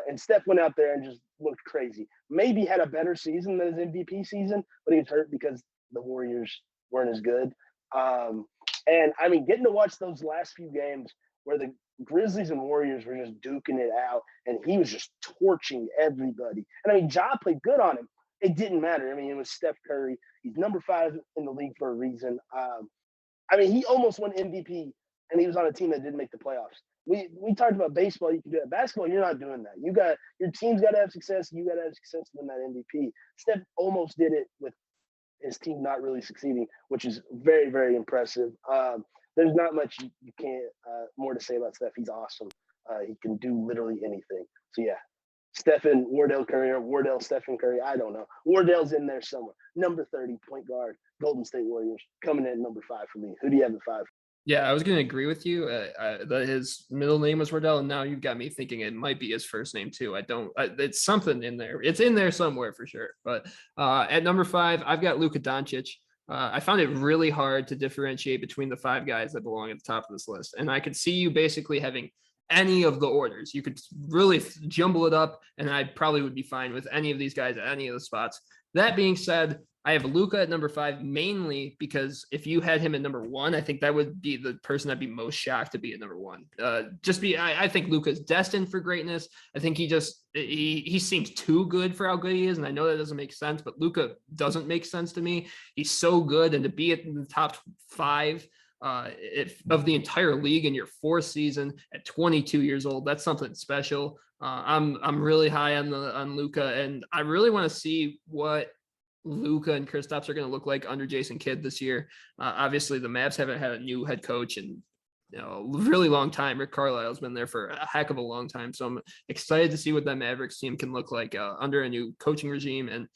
S2: And Steph went out there and just looked crazy. Maybe had a better season than his MVP season, but he was hurt because the Warriors weren't as good. Getting to watch those last few games where the Grizzlies and Warriors were just duking it out, and he was just torching everybody. And Ja played good on him. It didn't matter. It was Steph Curry. He's number 5 in the league for a reason. He almost won MVP, and he was on a team that didn't make the playoffs. We talked about baseball. You can do that. Basketball, you're not doing that. Your team's got to have success. You got to have success to win that MVP. Steph almost did it with his team not really succeeding, which is very, very impressive. There's not much you can't more to say about Steph. He's awesome. He can do literally anything. So yeah, Stephen Wardell Curry or Wardell Stephen Curry. I don't know. Wardell's in there somewhere. Number 30, point guard, Golden State Warriors, coming in at number 5 for me. Who do you have at 5?
S1: Yeah, I was going to agree with you that his middle name was Wardell, and now you've got me thinking it might be his first name too. It's something in there. It's in there somewhere for sure. But at number 5, I've got Luka Doncic. I found it really hard to differentiate between the 5 guys that belong at the top of this list. And I could see you basically having any of the orders. You could really jumble it up, and I probably would be fine with any of these guys at any of the spots. That being said, I have Luka at number 5, mainly because if you had him at number 1, I think that would be the person I'd be most shocked to be at number 1. I think Luka's destined for greatness. I think he seems too good for how good he is, and I know that doesn't make sense, but Luka doesn't make sense to me. He's so good, and to be at the top 5 of the entire league in your 4th season at 22 years old, that's something special. I'm really high on Luka, and I really want to see what Luka and Kristaps are going to look like under Jason Kidd this year. Obviously, the Mavs haven't had a new head coach in a really long time. Rick Carlisle's been there for a heck of a long time, so I'm excited to see what that Mavericks team can look like under a new coaching regime. And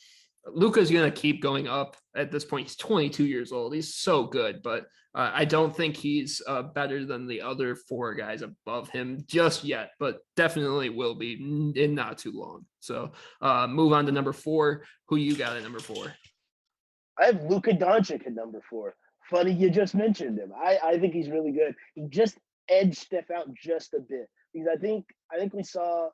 S1: Luka's going to keep going up at this point. He's 22 years old. He's so good, but I don't think he's better than the other 4 guys above him just yet, but definitely will be in not too long. So move on to number 4. Who you got at number 4?
S2: I have Luka Doncic at number 4. Funny you just mentioned him. I think he's really good. He just edged Steph out just a bit because I think we saw.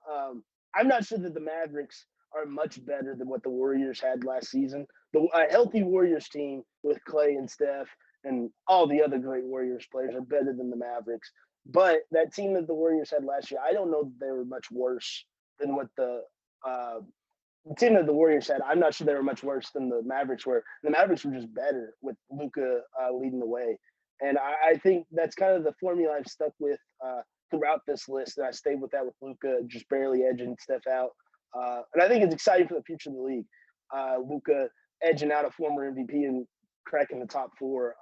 S2: I'm not sure that the Mavericks are much better than what the Warriors had last season. A healthy Warriors team with Klay and Steph and all the other great Warriors players are better than the Mavericks. But that team that the Warriors had last year, I don't know that they were much worse than what the team that the Warriors had. I'm not sure they were much worse than the Mavericks were. The Mavericks were just better with Luka leading the way. And I think that's kind of the formula I've stuck with throughout this list. And I stayed with that with Luka just barely edging Steph out. And I think it's exciting for the future of the league. Luka edging out a former MVP and cracking the top 4.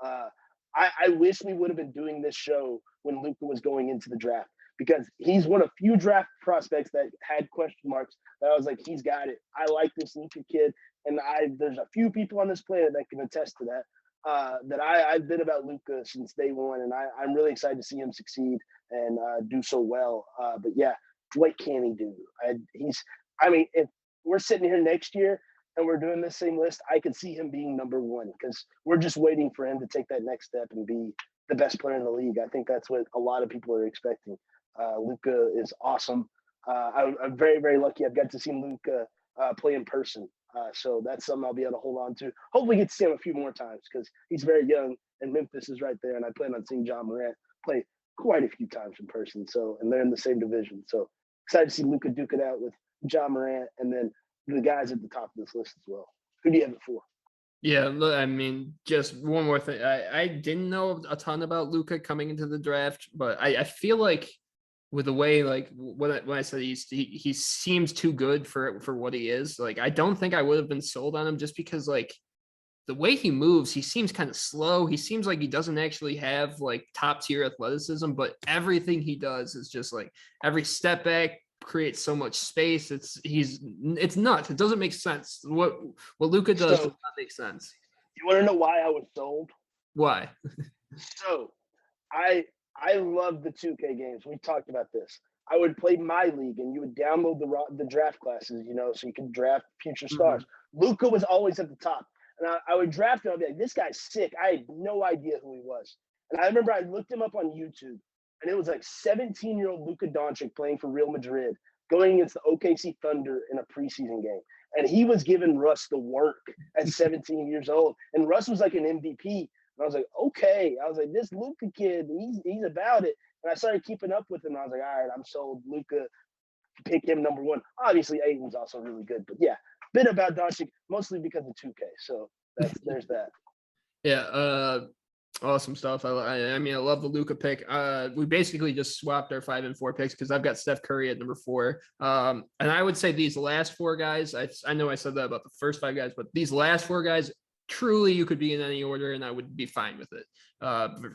S2: I wish we would have been doing this show when Luka was going into the draft because he's one of few draft prospects that had question marks that I was like, he's got it. I like this Luka kid. And there's a few people on this planet that can attest to that. I've been about Luka since day one, and I'm really excited to see him succeed and do so well. But yeah, what can he do? If we're sitting here next year and we're doing this same list, I could see him being number one because we're just waiting for him to take that next step and be the best player in the league. I think that's what a lot of people are expecting. Luka is awesome. I'm very, very lucky. I've got to see Luka play in person. So that's something I'll be able to hold on to. Hopefully get to see him a few more times because he's very young and Memphis is right there. And I plan on seeing John Morant play quite a few times in person. So, and they're in the same division. So excited to see Luka duke it out with John Morant and then the guys at the top of this list as well. Who do you have it for?
S1: Yeah, look, I mean, just one more thing. I didn't know a ton about Luka coming into the draft, but I feel like with the way, like when I said he seems too good for what he is. Like, I don't think I would have been sold on him just because like the way he moves, he seems kind of slow. He seems like he doesn't actually have like top tier athleticism, but everything he does is just like every step back creates so much space. It's nuts. It doesn't make sense. What Luka does does not make sense.
S2: You want to know why I was sold?
S1: Why?
S2: So I love the 2K games. We talked about this. I would play my league, and you would download the draft classes, so you could draft future stars. Luka was always at the top, and I would draft him. I'd be like, this guy's sick. I had no idea who he was, and I remember I looked him up on YouTube, and it was like 17-year-old Luka Doncic playing for Real Madrid, going against the OKC Thunder in a preseason game, and he was giving Russ the work at 17 years old, and Russ was like an MVP. And I was like, okay. I was like, this Luka kid, he's about it. And I started keeping up with him. I was like, all right, I'm sold. Luka, pick him number one. Obviously, Ayton's also really good. But yeah, bit about Doncic, mostly because of 2K. So there's that.
S1: Yeah, awesome stuff. I mean, I love the Luka pick. We basically just swapped our 5 and 4 picks because I've got Steph Curry at number 4. And I would say these last 4 guys, I know I said that about the first 5 guys, but these last 4 guys, truly you could be in any order and I would be fine with it.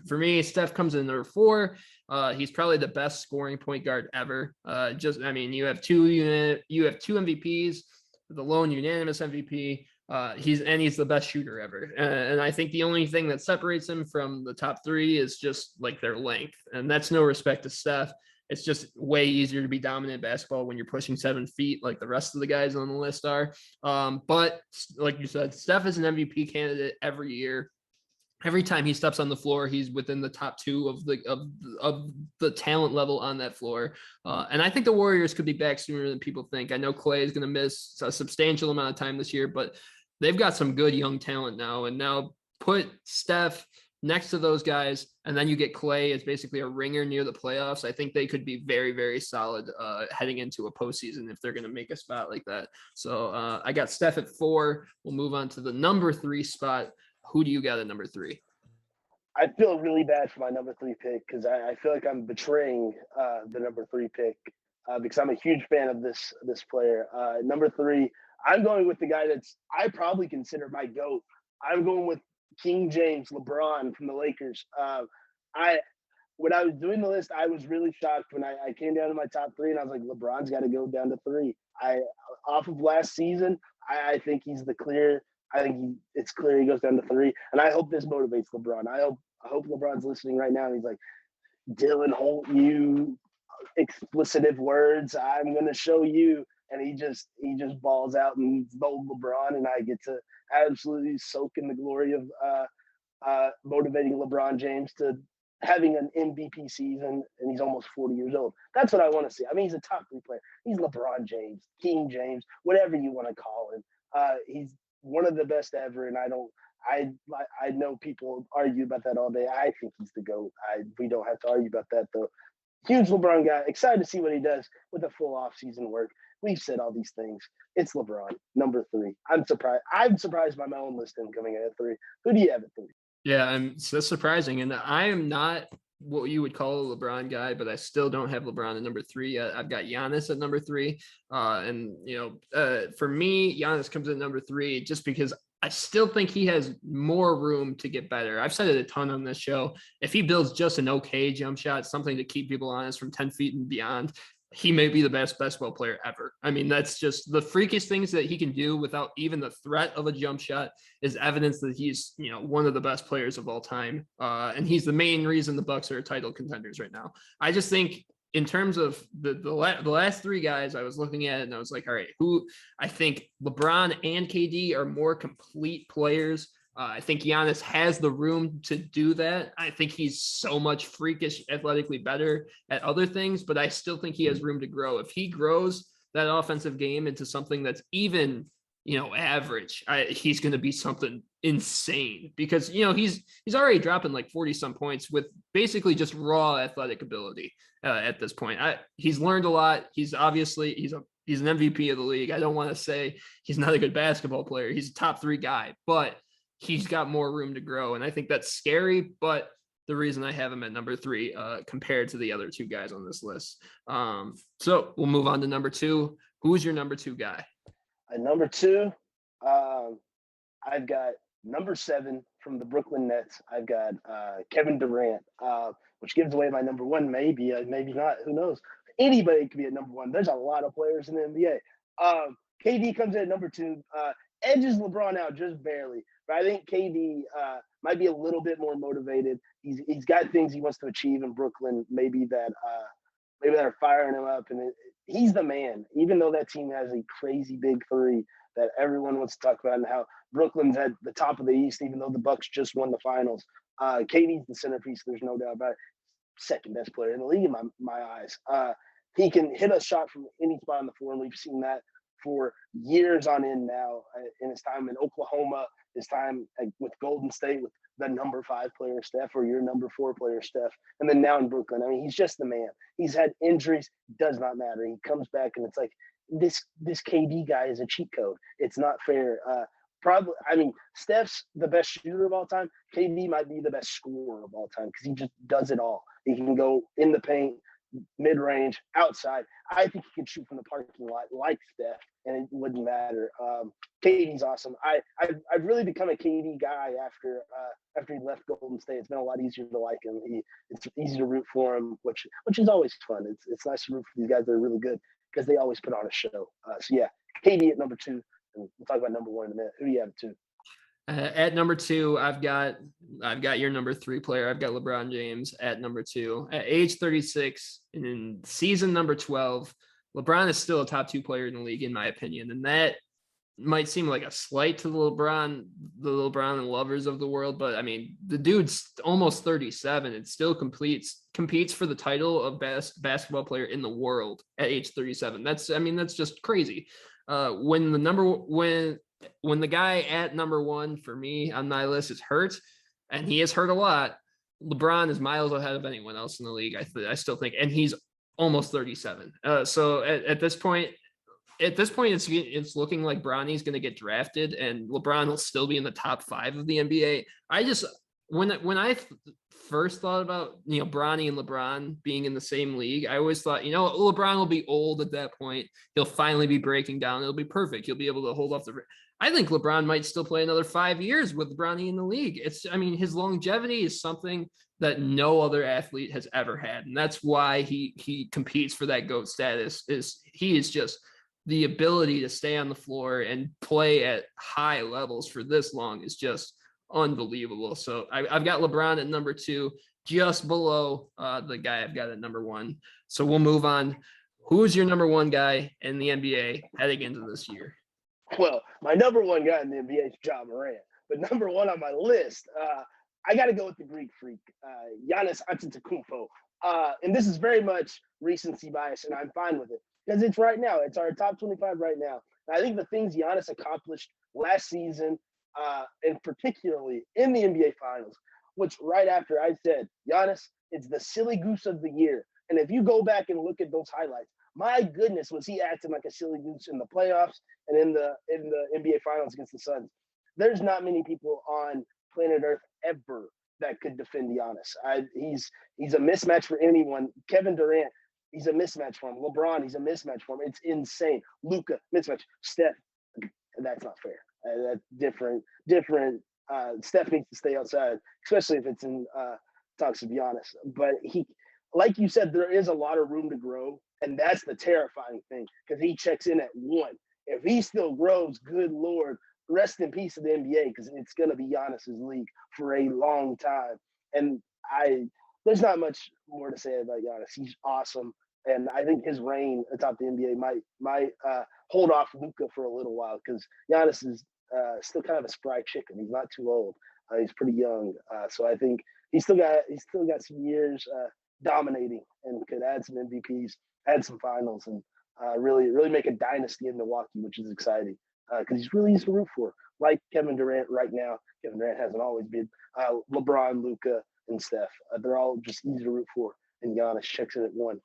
S1: For me, Steph comes in number 4. He's probably the best scoring point guard ever. You have two MVPs, the lone unanimous MVP. He's the best shooter ever. And I think the only thing that separates him from the top 3 is just like their length. And that's no respect to Steph. It's just way easier to be dominant in basketball when you're pushing 7 feet like the rest of the guys on the list are. But like you said, Steph is an MVP candidate every year. Every time he steps on the floor, he's within the top 2 of the talent level on that floor. And I think the Warriors could be back sooner than people think. I know Clay is going to miss a substantial amount of time this year, but they've got some good young talent now. And now put Steph next to those guys, and then you get Clay as basically a ringer near the playoffs. I think they could be very, very solid heading into a postseason if they're going to make a spot like that. So I got Steph at 4. We'll move on to the number 3 spot. Who do you got at number 3?
S2: I feel really bad for my number 3 pick because I feel like I'm betraying the number 3 pick because I'm a huge fan of this player. Number 3, I'm going with the guy I probably consider my GOAT. I'm going with King James, LeBron from the Lakers. When I was doing the list, I was really shocked when I came down to my top 3, and I was like, LeBron's got to go down to 3. Off of last season, I think he's the clear. I think it's clear he goes down to 3, and I hope this motivates LeBron. I hope LeBron's listening right now, and he's like, Dylan Holt, you explicitive words, I'm gonna show you. And he just balls out and bold LeBron, and I get to absolutely soak in the glory of motivating LeBron James to having an MVP season, and he's almost 40 years old. That's what I want to see. I mean, he's a top 3 player. He's LeBron James, King James, whatever you want to call him. He's one of the best ever, and I know people argue about that all day. I think he's the GOAT. We don't have to argue about that, though. Huge LeBron guy. Excited to see what he does with the full off-season work. We've said all these things. It's LeBron, number 3. I'm surprised by my own listing coming in at 3. Who do you have at 3?
S1: Yeah, that's surprising. And I am not what you would call a LeBron guy, but I still don't have LeBron at number 3. I've got Giannis at number 3. For me, Giannis comes in number 3 just because I still think he has more room to get better. I've said it a ton on this show. If he builds just an okay jump shot, something to keep people honest from 10 feet and beyond, he may be the best basketball player ever. I mean, that's just the freakiest things that he can do without even the threat of a jump shot is evidence that he's, one of the best players of all time. And he's the main reason the Bucks are title contenders right now. I just think in terms of the last three guys, I was looking at it and I was like, all right, who I think LeBron and KD are more complete players. I think Giannis has the room to do that. I think he's so much freakish athletically better at other things, but I still think he has room to grow. If he grows that offensive game into something that's even, average, he's going to be something insane because, he's already dropping like 40 some points with basically just raw athletic ability at this point. He's learned a lot. He's obviously, he's an MVP of the league. I don't want to say he's not a good basketball player. He's a top 3 guy, but he's got more room to grow. And I think that's scary, but the reason I have him at number 3 compared to the other 2 guys on this list. So we'll move on to number 2. Who's your number 2 guy?
S2: At number 2, I've got number 7 from the Brooklyn Nets. I've got Kevin Durant, which gives away my number 1, maybe, maybe not. Who knows? Anybody could be at number 1. There's a lot of players in the NBA. KD comes in at number 2, edges LeBron out just barely. But I think KD might be a little bit more motivated. He's got things he wants to achieve in Brooklyn, maybe that are firing him up, and he's the man. Even though that team has a crazy big 3 that everyone wants to talk about, and how Brooklyn's at the top of the East, even though the Bucks just won the finals. KD's the centerpiece. There's no doubt about it. Second best player in the league in my eyes. He can hit a shot from any spot on the floor, and we've seen that for years on end now. In his time in Oklahoma, his time with Golden State with the number 5 player Steph, or your number 4 player Steph, and then now in Brooklyn. I mean, he's just the man. He's had injuries, does not matter. He comes back, and it's like this KD guy is a cheat code. It's not fair. Probably, I mean, Steph's the best shooter of all time. KD might be the best scorer of all time because he just does it all. He can go in the paint, mid-range, outside. I think he could shoot from the parking lot like Steph, and it wouldn't matter. KD's awesome. I've really become a KD guy after he left Golden State. It's been a lot easier to like him. It's easy to root for him, which is always fun. It's nice to root for these guys that are really good because they always put on a show. So yeah, KD at number 2, and we'll talk about number 1 in a minute. Who do you have at 2?
S1: At number 2, I've got your number 3 player. I've got LeBron James at number 2. At age 36, in season number 12, LeBron is still a top 2 player in the league, in my opinion. And that might seem like a slight to the LeBron and lovers of the world, but I mean, the dude's almost 37 and still competes for the title of best basketball player in the world at age 37. That's just crazy. When the guy at number 1 for me on my list is hurt, and he is hurt a lot, LeBron is miles ahead of anyone else in the league. I still think, and he's almost 37. So at this point, it's looking like Bronny's going to get drafted, and LeBron will still be in the top 5 of the NBA. When I first thought about Bronny and LeBron being in the same league, I always thought LeBron will be old at that point. He'll finally be breaking down. It'll be perfect. He'll be able to hold off the. I think LeBron might still play another 5 years with Bronny in the league. His longevity is something that no other athlete has ever had, and that's why he competes for that GOAT status. He is just the ability to stay on the floor and play at high levels for this long is just unbelievable. So I've got LeBron at number 2, just below the guy I've got at number 1. So we'll move on. Who's your number 1 guy in the NBA heading into this year?
S2: Well, my number 1 guy in the NBA is Ja Morant, but number 1 on my list, I got to go with the Greek freak, Giannis Antetokounmpo. And this is very much recency bias, and I'm fine with it because it's right now. It's our top 25 right now. And I think the things Giannis accomplished last season, and particularly in the NBA Finals, which right after I said, Giannis, it's the silly goose of the year. And if you go back and look at those highlights, my goodness, was he acting like a silly goose in the playoffs and in the NBA Finals against the Suns. There's not many people on planet Earth ever that could defend Giannis. He's a mismatch for anyone. Kevin Durant, he's a mismatch for him. LeBron, he's a mismatch for him. It's insane. Luka, mismatch. Steph, that's not fair. That's different. Steph needs to stay outside, especially if it's in talks to be honest. But he, like you said, there is a lot of room to grow, and that's the terrifying thing because he checks in at 1. If he still grows, good Lord, rest in peace of the NBA because it's going to be Giannis's league for a long time. And there's not much more to say about Giannis. He's awesome. And I think his reign atop the NBA might hold off Luka for a little while because Giannis is still kind of a spry chicken. He's not too old. He's pretty young, so I think he's still got some years dominating and could add some MVPs, add some finals, and really make a dynasty in Milwaukee, which is exciting because he's really easy to root for. Like Kevin Durant right now. Kevin Durant hasn't always been. LeBron, Luka, and Steph. They're all just easy to root for. And Giannis checks in at one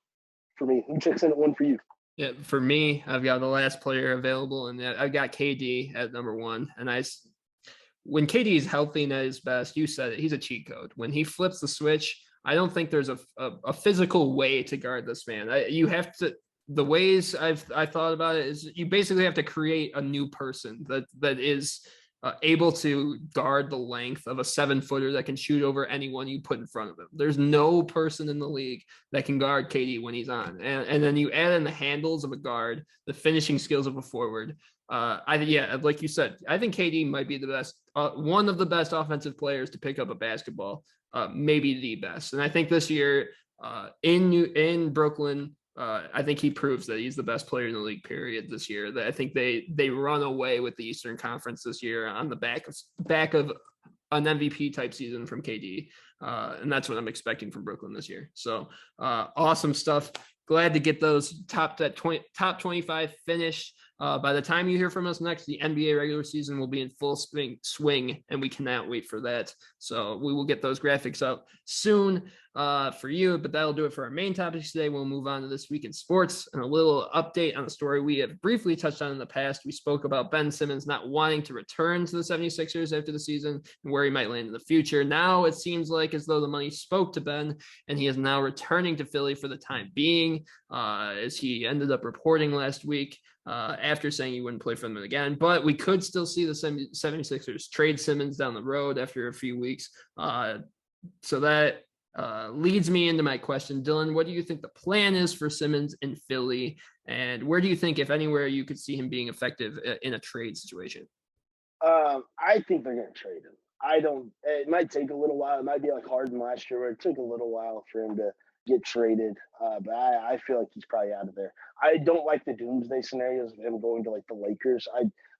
S2: for me. Who checks in at one for you?
S1: Yeah, for me, I've got the last player available, and I've got KD at number one. And when KD is healthy and at his best, you said it, he's a cheat code. When he flips the switch, I don't think there's a physical way to guard this man. You have to. The ways I thought about it is you basically have to create a new person that is able to guard the length of a 7-footer that can shoot over anyone you put in front of him. There's no person in the league that can guard KD when he's on. And then you add in the handles of a guard, the finishing skills of a forward. Like you said, I think KD might be the best, one of the best offensive players to pick up a basketball, maybe the best. And I think this year in Brooklyn, I think he proves that he's the best player in the league, period, this year. I think they run away with the Eastern Conference this year on the back of an MVP type season from KD. And that's what I'm expecting from Brooklyn this year. So awesome stuff. Glad to get those top 25 finished. By the time you hear from us next, the NBA regular season will be in full swing, and we cannot wait for that. So we will get those graphics up soon for you, but that'll do it for our main topics today. We'll move on to This Week in Sports and a little update on the story we have briefly touched on in the past. We spoke about Ben Simmons not wanting to return to the 76ers after the season and where he might land in the future. Now it seems like as though the money spoke to Ben, and he is now returning to Philly for the time being, as he ended up reporting last week. After saying he wouldn't play for them again, but we could still see the 76ers trade Simmons down the road after a few weeks. So that leads me into my question. Dylan, what do you think the plan is for Simmons in Philly? And where do you think, if anywhere, you could see him being effective in a trade situation?
S2: I think they're going to trade him. It might take a little while. It might be like Harden last year where it took a little while for him to get traded. But I feel like he's probably out of there. I don't like the doomsday scenarios of him going to like the Lakers.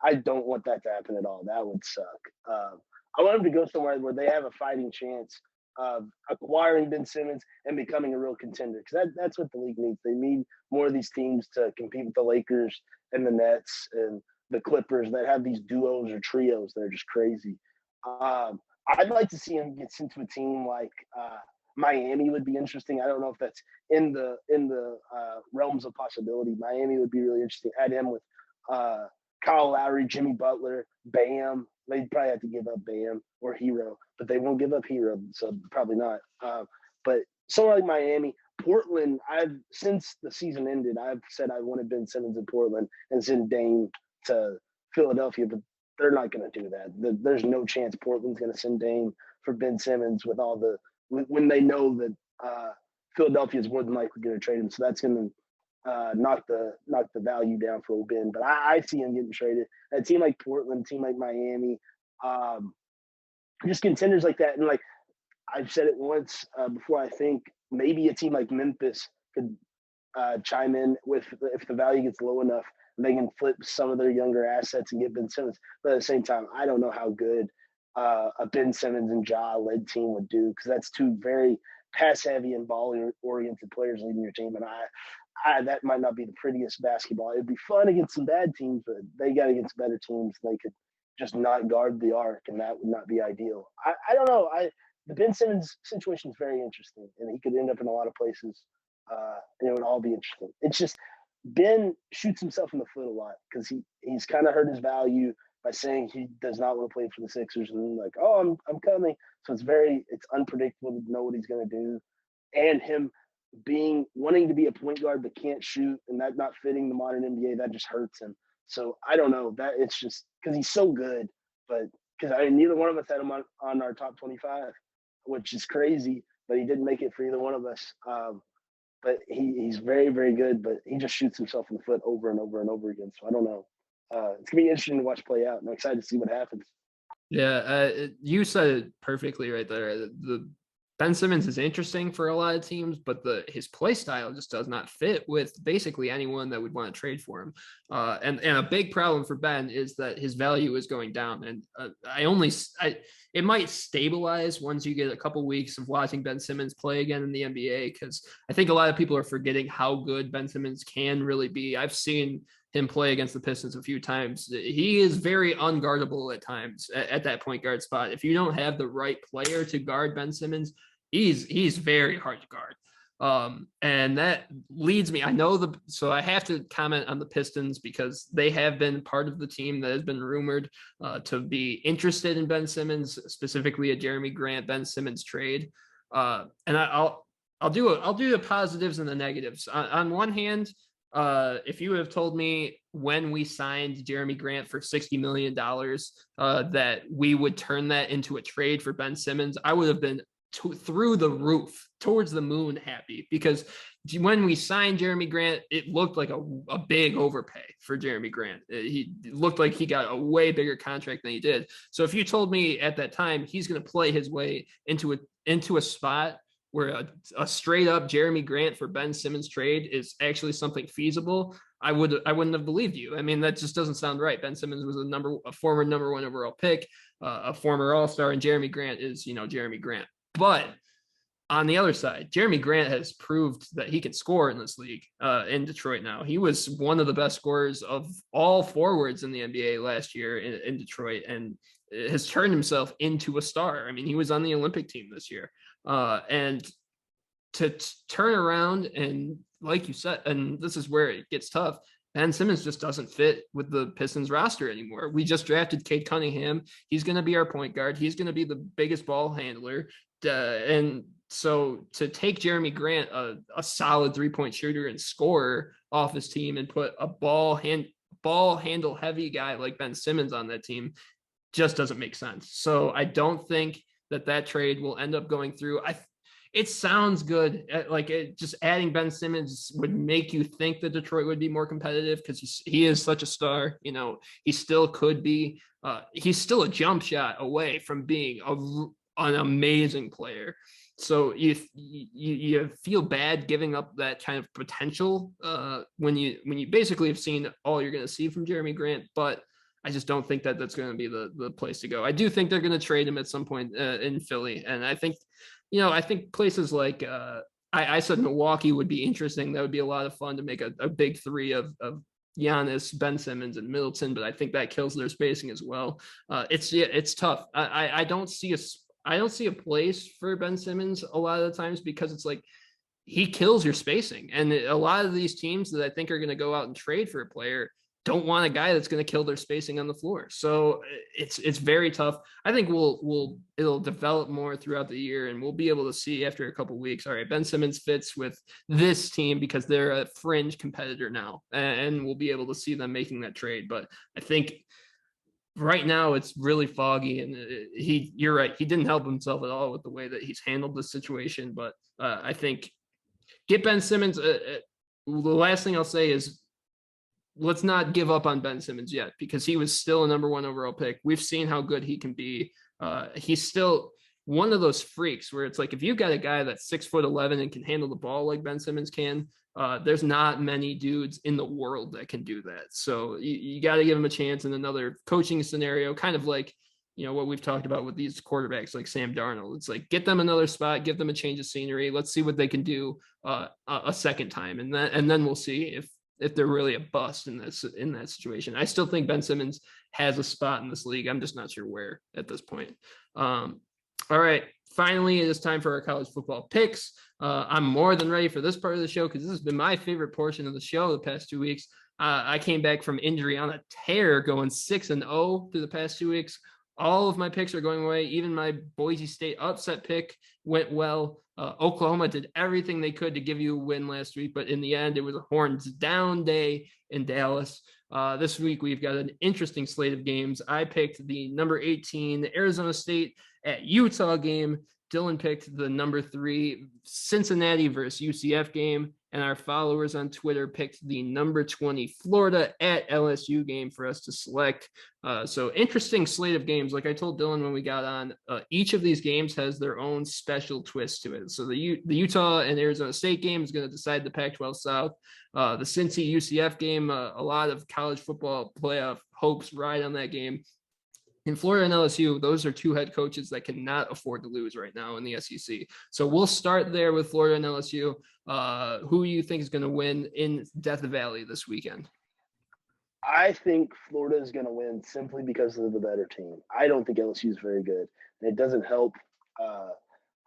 S2: I don't want that to happen at all. That would suck. I want him to go somewhere where they have a fighting chance of acquiring Ben Simmons and becoming a real contender. Because that's what the league needs. They need more of these teams to compete with the Lakers and the Nets and the Clippers that have these duos or trios that are just crazy. I'd like to see him get into a team like Miami would be interesting. I don't know if that's in the realms of possibility. Miami would be really interesting. Add him with Kyle Lowry, Jimmy Butler, Bam. They'd probably have to give up Bam or Hero, but they won't give up Hero, so probably not. But somewhere like Miami, Portland. Since the season ended, I've said I wanted Ben Simmons in Portland and send Dame to Philadelphia, but they're not going to do that. There's no chance Portland's going to send Dame for Ben Simmons when they know that Philadelphia is more than likely going to trade him. So that's going to knock the value down for Ben. But I see him getting traded. A team like Portland, a team like Miami, just contenders like that. And like I've said it once before, I think maybe a team like Memphis could chime in with if the value gets low enough. They can flip some of their younger assets and get Ben Simmons. But at the same time, I don't know how good a Ben Simmons and Ja-led team would do because that's two very pass-heavy and ball-oriented players leading your team. And that might not be the prettiest basketball. It'd be fun against some bad teams, but they got against better teams. They could just not guard the arc, and that would not be ideal. I don't know. The Ben Simmons situation is very interesting, and he could end up in a lot of places, and it would all be interesting. It's just Ben shoots himself in the foot a lot because he's kind of hurt his value by saying he does not want to play for the Sixers and then like, oh, I'm coming. So it's unpredictable to know what he's going to do, and him wanting to be a point guard but can't shoot, and that not fitting the modern NBA, that just hurts him. So I don't know that it's just because he's so good, but because neither one of us had him on our top 25, which is crazy, but he didn't make it for either one of us. But he's very, very good, but he just shoots himself in the foot over and over and over again. So I don't know. It's going to be interesting to watch play out, and I'm excited to see what happens.
S1: Yeah, you said it perfectly right there. Ben Simmons is interesting for a lot of teams, but his play style just does not fit with basically anyone that would want to trade for him. And a big problem for Ben is that his value is going down. And it might stabilize once you get a couple weeks of watching Ben Simmons play again in the NBA, because I think a lot of people are forgetting how good Ben Simmons can really be. I've seen him play against the Pistons a few times. He is very unguardable at times at that point guard spot. If you don't have the right player to guard Ben Simmons, he's very hard to guard. And that leads me, so I have to comment on the Pistons because they have been part of the team that has been rumored to be interested in Ben Simmons, specifically a Jeremy Grant, Ben Simmons trade. And I'll do the positives and the negatives. On one hand, if you would have told me when we signed Jeremy Grant for $60 million that we would turn that into a trade for Ben Simmons, I would have been through the roof, towards the moon happy, because when we signed Jeremy Grant, it looked like a big overpay for Jeremy Grant. He looked like he got a way bigger contract than he did. So if you told me at that time he's going to play his way into a spot where a straight up Jeremy Grant for Ben Simmons trade is actually something feasible, I wouldn't have believed you. I mean, that just doesn't sound right. Ben Simmons was a former number 1 overall pick, a former All-Star, and Jeremy Grant is, Jeremy Grant. But on the other side, Jeremy Grant has proved that he can score in this league in Detroit now. He was one of the best scorers of all forwards in the NBA last year in Detroit, and has turned himself into a star. I mean, he was on the Olympic team this year. And to turn around and, like you said, and this is where it gets tough, Ben Simmons just doesn't fit with the Pistons roster anymore. We just drafted Cade Cunningham. He's going to be our point guard. He's going to be the biggest ball handler. And so to take Jeremy Grant, a solid 3-point shooter and scorer off his team, and put a ball handle heavy guy like Ben Simmons on that team just doesn't make sense. So I don't think that trade will end up going through. It sounds good. Just adding Ben Simmons would make you think that Detroit would be more competitive, because he is such a star. He still could be. He's still a jump shot away from being an amazing player. So you feel bad giving up that kind of potential when you basically have seen all you're going to see from Jeremy Grant. But I just don't think that that's going to be the place to go. I do think they're going to trade him at some point in Philly, and I think places like I said Milwaukee would be interesting. That would be a lot of fun to make a big three of Giannis, Ben Simmons, and Middleton, but I think that kills their spacing as well. It's tough. I don't see a place for Ben Simmons a lot of the times, because it's like he kills your spacing, and a lot of these teams that I think are going to go out and trade for a player don't want a guy that's going to kill their spacing on the floor. So it's very tough. I think it'll develop more throughout the year, and we'll be able to see after a couple of weeks, all right, Ben Simmons fits with this team because they're a fringe competitor now, and we'll be able to see them making that trade. But I think right now it's really foggy, and you're right. He didn't help himself at all with the way that he's handled the situation. But I think get Ben Simmons. The last thing I'll say is, let's not give up on Ben Simmons yet, because he was still a number 1 overall pick. We've seen how good he can be. He's still one of those freaks where it's like, if you've got a guy that's 6'11" and can handle the ball like Ben Simmons can, there's not many dudes in the world that can do that. So you got to give him a chance in another coaching scenario, kind of like, what we've talked about with these quarterbacks like Sam Darnold. It's like, get them another spot, give them a change of scenery. Let's see what they can do a second time. And then we'll see if they're really a bust in that situation. I still think Ben Simmons has a spot in this league. I'm just not sure where at this point. All right. Finally, it is time for our college football picks. I'm more than ready for this part of the show, because this has been my favorite portion of the show the past 2 weeks. I came back from injury on a tear, going 6-0 through the past 2 weeks. All of my picks are going away. Even my Boise State upset pick went well. Oklahoma did everything they could to give you a win last week, but in the end, it was a horns down day in Dallas. This week, we've got an interesting slate of games. I picked the number 18 Arizona State at Utah game. Dylan picked the number 3 Cincinnati versus UCF game. and our followers on Twitter picked the number 20 Florida at LSU game for us to select. So interesting slate of games. Like I told Dylan when we got on, each of these games has their own special twist to it. So the Utah and Arizona State game is going to decide the Pac-12 South. The Cincy UCF game, a lot of college football playoff hopes ride on that game. In Florida and LSU, those are two head coaches that cannot afford to lose right now in the SEC. So we'll start there with Florida and LSU. Who do you think is going to win in Death Valley this weekend?
S2: I think Florida is going to win simply because they're the better team. I don't think LSU is very good. And it doesn't help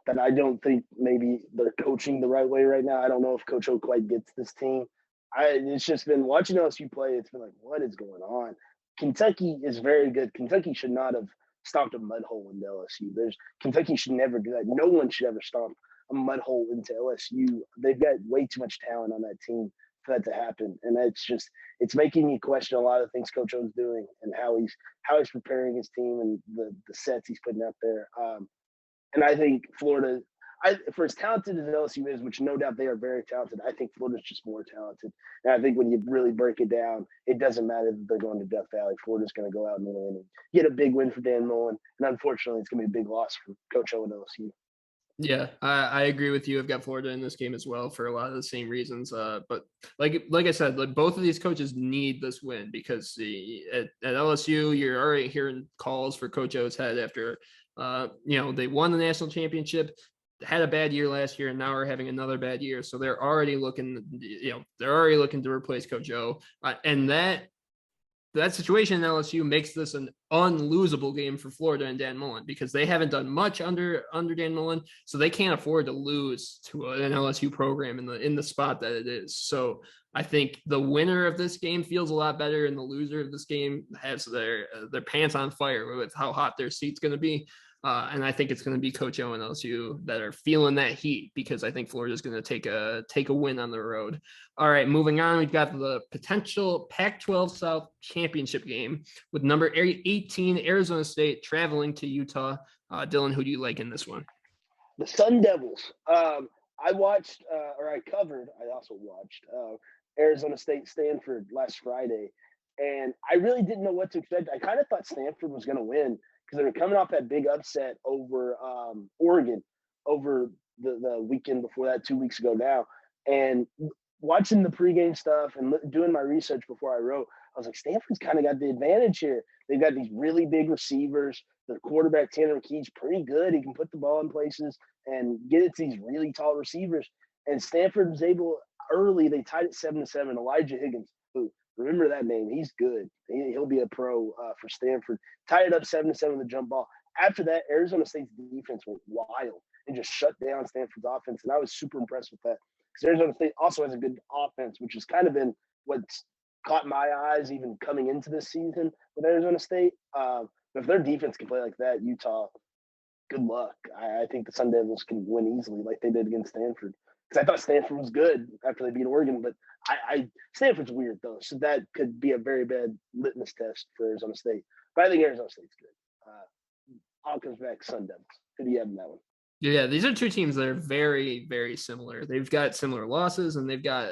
S2: that I don't think maybe they're coaching the right way right now. I don't know if Coach O quite gets this team. It's just been watching LSU play. It's been like, what is going on? Kentucky is very good. Kentucky should not have stomped a mud hole into LSU. Kentucky should never do that. No one should ever stomp a mud hole into LSU. They've got way too much talent on that team for that to happen, and it's making me question a lot of things Coach O's doing and how he's preparing his team and the sets he's putting out there. And I think Florida, for as talented as LSU is, which no doubt they are very talented, I think Florida's just more talented. And I think when you really break it down, it doesn't matter that they're going to Death Valley. Florida's going to go out and win and get a big win for Dan Mullen. And unfortunately, it's going to be a big loss for Coach O and LSU.
S1: Yeah, I agree with you. I've got Florida in this game as well for a lot of the same reasons. But like I said, like both of these coaches need this win because at LSU, you're already hearing calls for Coach O's head after they won the national championship, had a bad year last year, and now are having another bad year. So they're already looking to replace Coach O. And that situation in LSU makes this an unlosable game for Florida and Dan Mullen because they haven't done much under Dan Mullen, so they can't afford to lose to an LSU program in the spot that it is. So I think the winner of this game feels a lot better, and the loser of this game has their pants on fire with how hot their seat's going to be. And I think it's going to be Coach O and LSU that are feeling that heat because I think Florida is going to take a win on the road. All right, moving on, we've got the potential Pac-12 South championship game with number 18 Arizona State traveling to Utah. Dylan, who do you like in this one?
S2: The Sun Devils. I also watched Arizona State Stanford last Friday, and I really didn't know what to expect. I kind of thought Stanford was going to win because they were coming off that big upset over Oregon over the weekend before that, 2 weeks ago now. And watching the pregame stuff and doing my research before I wrote, I was like, Stanford's kind of got the advantage here. They've got these really big receivers. Their quarterback, Tanner McKee's pretty good. He can put the ball in places and get it to these really tall receivers. And Stanford was able early, they tied it 7-7. Elijah Higgins, who, remember that name, he's good. He'll be a pro for Stanford. Tied it up 7-7 with the jump ball. After that, Arizona State's defense went wild and just shut down Stanford's offense. And I was super impressed with that. Because Arizona State also has a good offense, which has kind of been what's caught my eyes even coming into this season with Arizona State. But if their defense can play like that, Utah, good luck. I think the Sun Devils can win easily like they did against Stanford. Because I thought Stanford was good after they beat Oregon, but Stanford's weird though, so that could be a very bad litmus test for Arizona State. But I think Arizona State's good. All comes back Sun Devils. Who do you have in that one?
S1: Yeah, these are two teams that are very, very similar. They've got similar losses, and they've got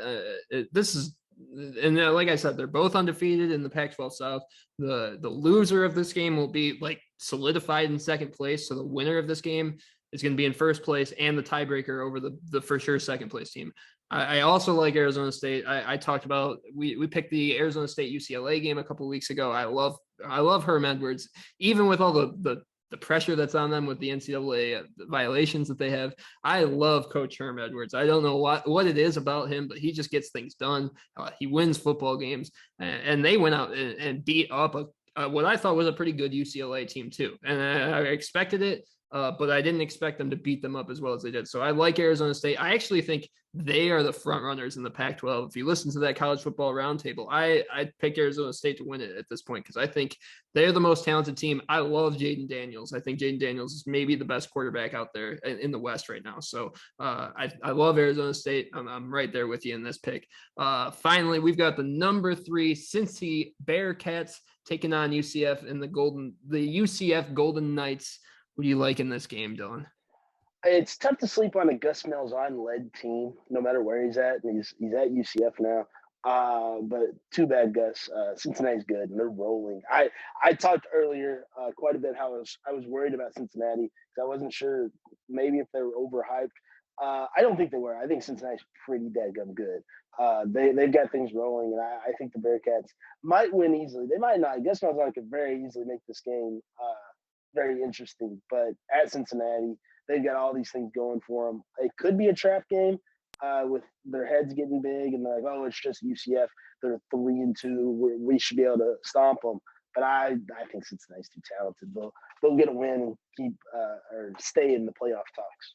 S1: like I said, they're both undefeated in the Pac-12 South. The loser of this game will be like solidified in second place. So the winner of this game is going to be in first place and the tiebreaker over the for sure second place team. I also like Arizona State. I talked about we picked the Arizona State UCLA game a couple of weeks ago. I love Herm Edwards, even with all the pressure that's on them with the NCAA violations that they have. I love Coach Herm Edwards. I don't know what it is about him, but he just gets things done. He wins football games, and they went out and beat up what I thought was a pretty good UCLA team too. And I expected it. But I didn't expect them to beat them up as well as they did. So I like Arizona State. I actually think they are the front runners in the Pac-12. If you listen to that college football roundtable, I picked Arizona State to win it at this point because I think they're the most talented team. I love Jaden Daniels. I think Jaden Daniels is maybe the best quarterback out there in the West right now. So I love Arizona State. I'm right there with you in this pick. Finally, we've got the number 3 Cincy Bearcats taking on UCF in the UCF Golden Knights. Who do you like in this game, Dylan?
S2: It's tough to sleep on a Gus Malzahn led team, no matter where he's at. And he's at UCF now. But too bad, Gus. Cincinnati's good, and they're rolling. I talked earlier quite a bit how I was worried about Cincinnati because I wasn't sure maybe if they were overhyped. I don't think they were. I think Cincinnati's pretty dadgum good. They've got things rolling, and I think the Bearcats might win easily. They might not. Gus Malzahn could very easily make this game very interesting, but at Cincinnati, they've got all these things going for them. It could be a trap game with their heads getting big and they're like, oh, it's just UCF. They're 3-2. We should be able to stomp them. But I think Cincinnati's too talented. They'll get a win and keep or stay in the playoff talks.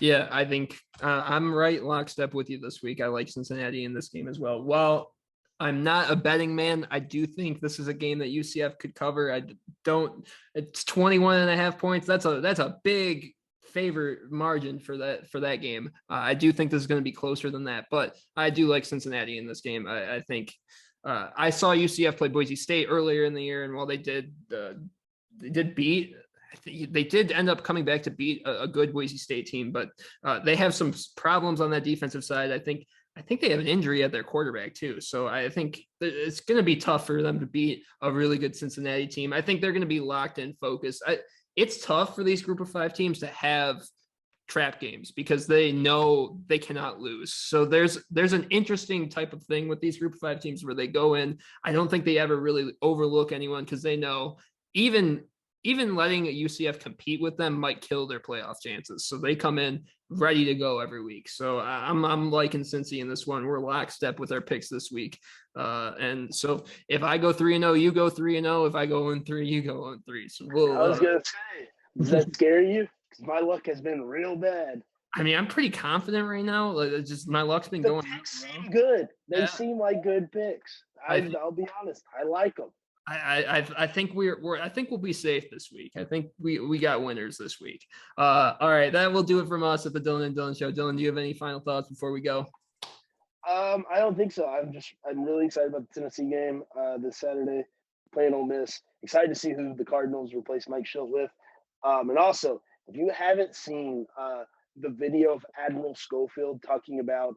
S1: Yeah, I think I'm right lockstep with you this week. I like Cincinnati in this game as well. While I'm not a betting man, I do think this is a game that UCF could cover. It's 21.5 points. That's a big favor margin for that game. I do think this is going to be closer than that, but I do like Cincinnati in this game. I think I saw UCF play Boise State earlier in the year, and while they did beat, they did end up coming back to beat a good Boise State team, but they have some problems on that defensive side. I think they have an injury at their quarterback too. So I think it's going to be tough for them to beat a really good Cincinnati team. I think they're going to be locked in focused. It's tough for these group of 5 teams to have trap games because they know they cannot lose. So there's an interesting type of thing with these group of 5 teams where they go in. I don't think they ever really overlook anyone because they know even letting a UCF compete with them might kill their playoff chances. So they come in ready to go every week. So I'm liking Cincy in this one. We're lockstep with our picks this week. And so if I go 3-0, you go 3-0. If I go 1-3, you go 1-3. So
S2: I was going to say, does that scare you? Because my luck has been real bad.
S1: I mean, I'm pretty confident right now. It's just my luck's been going.
S2: The picks seem good. They seem like good picks. I'll be honest. I like them.
S1: I think I think we'll be safe this week. I think we got winners this week. All right, that will do it from us at the Dylan and Dylan Show. Dylan, do you have any final thoughts before we go?
S2: I don't think so. I'm really excited about the Tennessee game this Saturday, playing Ole Miss. Excited to see who the Cardinals replace Mike Schilt with. And also, if you haven't seen the video of Admiral Schofield talking about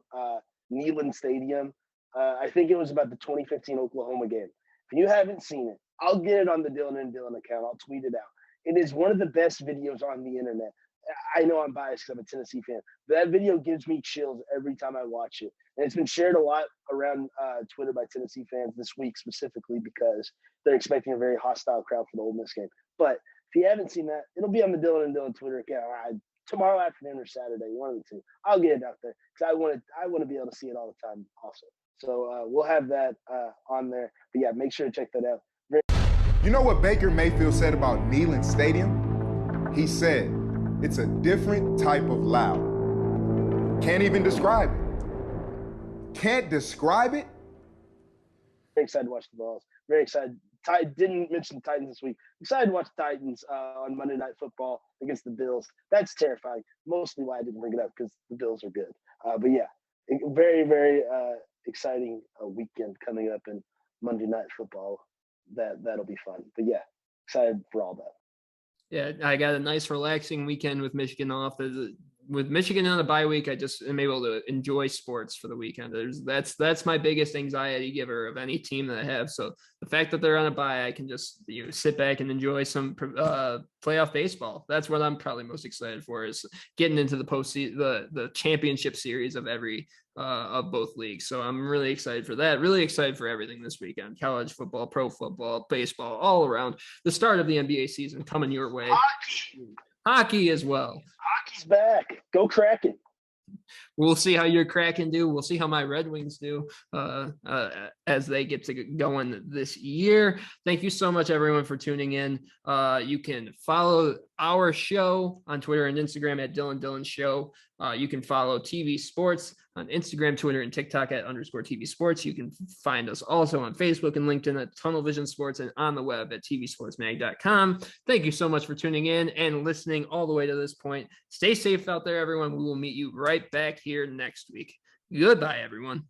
S2: Neyland Stadium, I think it was about the 2015 Oklahoma game. If you haven't seen it, I'll get it on the Dylan and Dylan account. I'll tweet it out. It is one of the best videos on the internet. I know I'm biased because I'm a Tennessee fan, but that video gives me chills every time I watch it. And it's been shared a lot around Twitter by Tennessee fans this week specifically because they're expecting a very hostile crowd for the Ole Miss game. But if you haven't seen that, it'll be on the Dylan and Dylan Twitter account tomorrow afternoon or Saturday, one of the two. I'll get it out there because I want to be able to see it all the time also. So we'll have that on there. But yeah, make sure to check that out.
S3: You know what Baker Mayfield said about Neyland Stadium? He said, it's a different type of loud. Can't even describe it. Can't describe it?
S2: Very excited to watch the Balls. Very excited. Didn't mention the Titans this week. Excited to watch the Titans on Monday Night Football against the Bills. That's terrifying. Mostly why I didn't bring it up because the Bills are good. But yeah, very, very exciting weekend coming up in Monday Night Football. That'll be fun. But yeah, excited for all that.
S1: Yeah, I got a nice relaxing weekend with Michigan off. With Michigan on a bye week, I just am able to enjoy sports for the weekend. That's my biggest anxiety giver of any team that I have. So the fact that they're on a bye, I can just sit back and enjoy some playoff baseball. That's what I'm probably most excited for is getting into the postseason, the championship series of every of both leagues. So I'm really excited for that. Really excited for everything this weekend: college football, pro football, baseball, all around. The start of the NBA season coming your way. Hockey as well.
S2: Hockey's back. Go Kraken.
S1: We'll see how your Kraken do. We'll see how my Red Wings do as they get to going this year. Thank you so much, everyone, for tuning in. You can follow our show on Twitter and Instagram at Dylan Dylan Show. You can follow TV Sports on Instagram, Twitter, and TikTok at _TV Sports. You can find us also on Facebook and LinkedIn at Tunnel Vision Sports and on the web at tvsportsmag.com. Thank you so much for tuning in and listening all the way to this point. Stay safe out there, everyone. We will meet you right back here next week. Goodbye, everyone.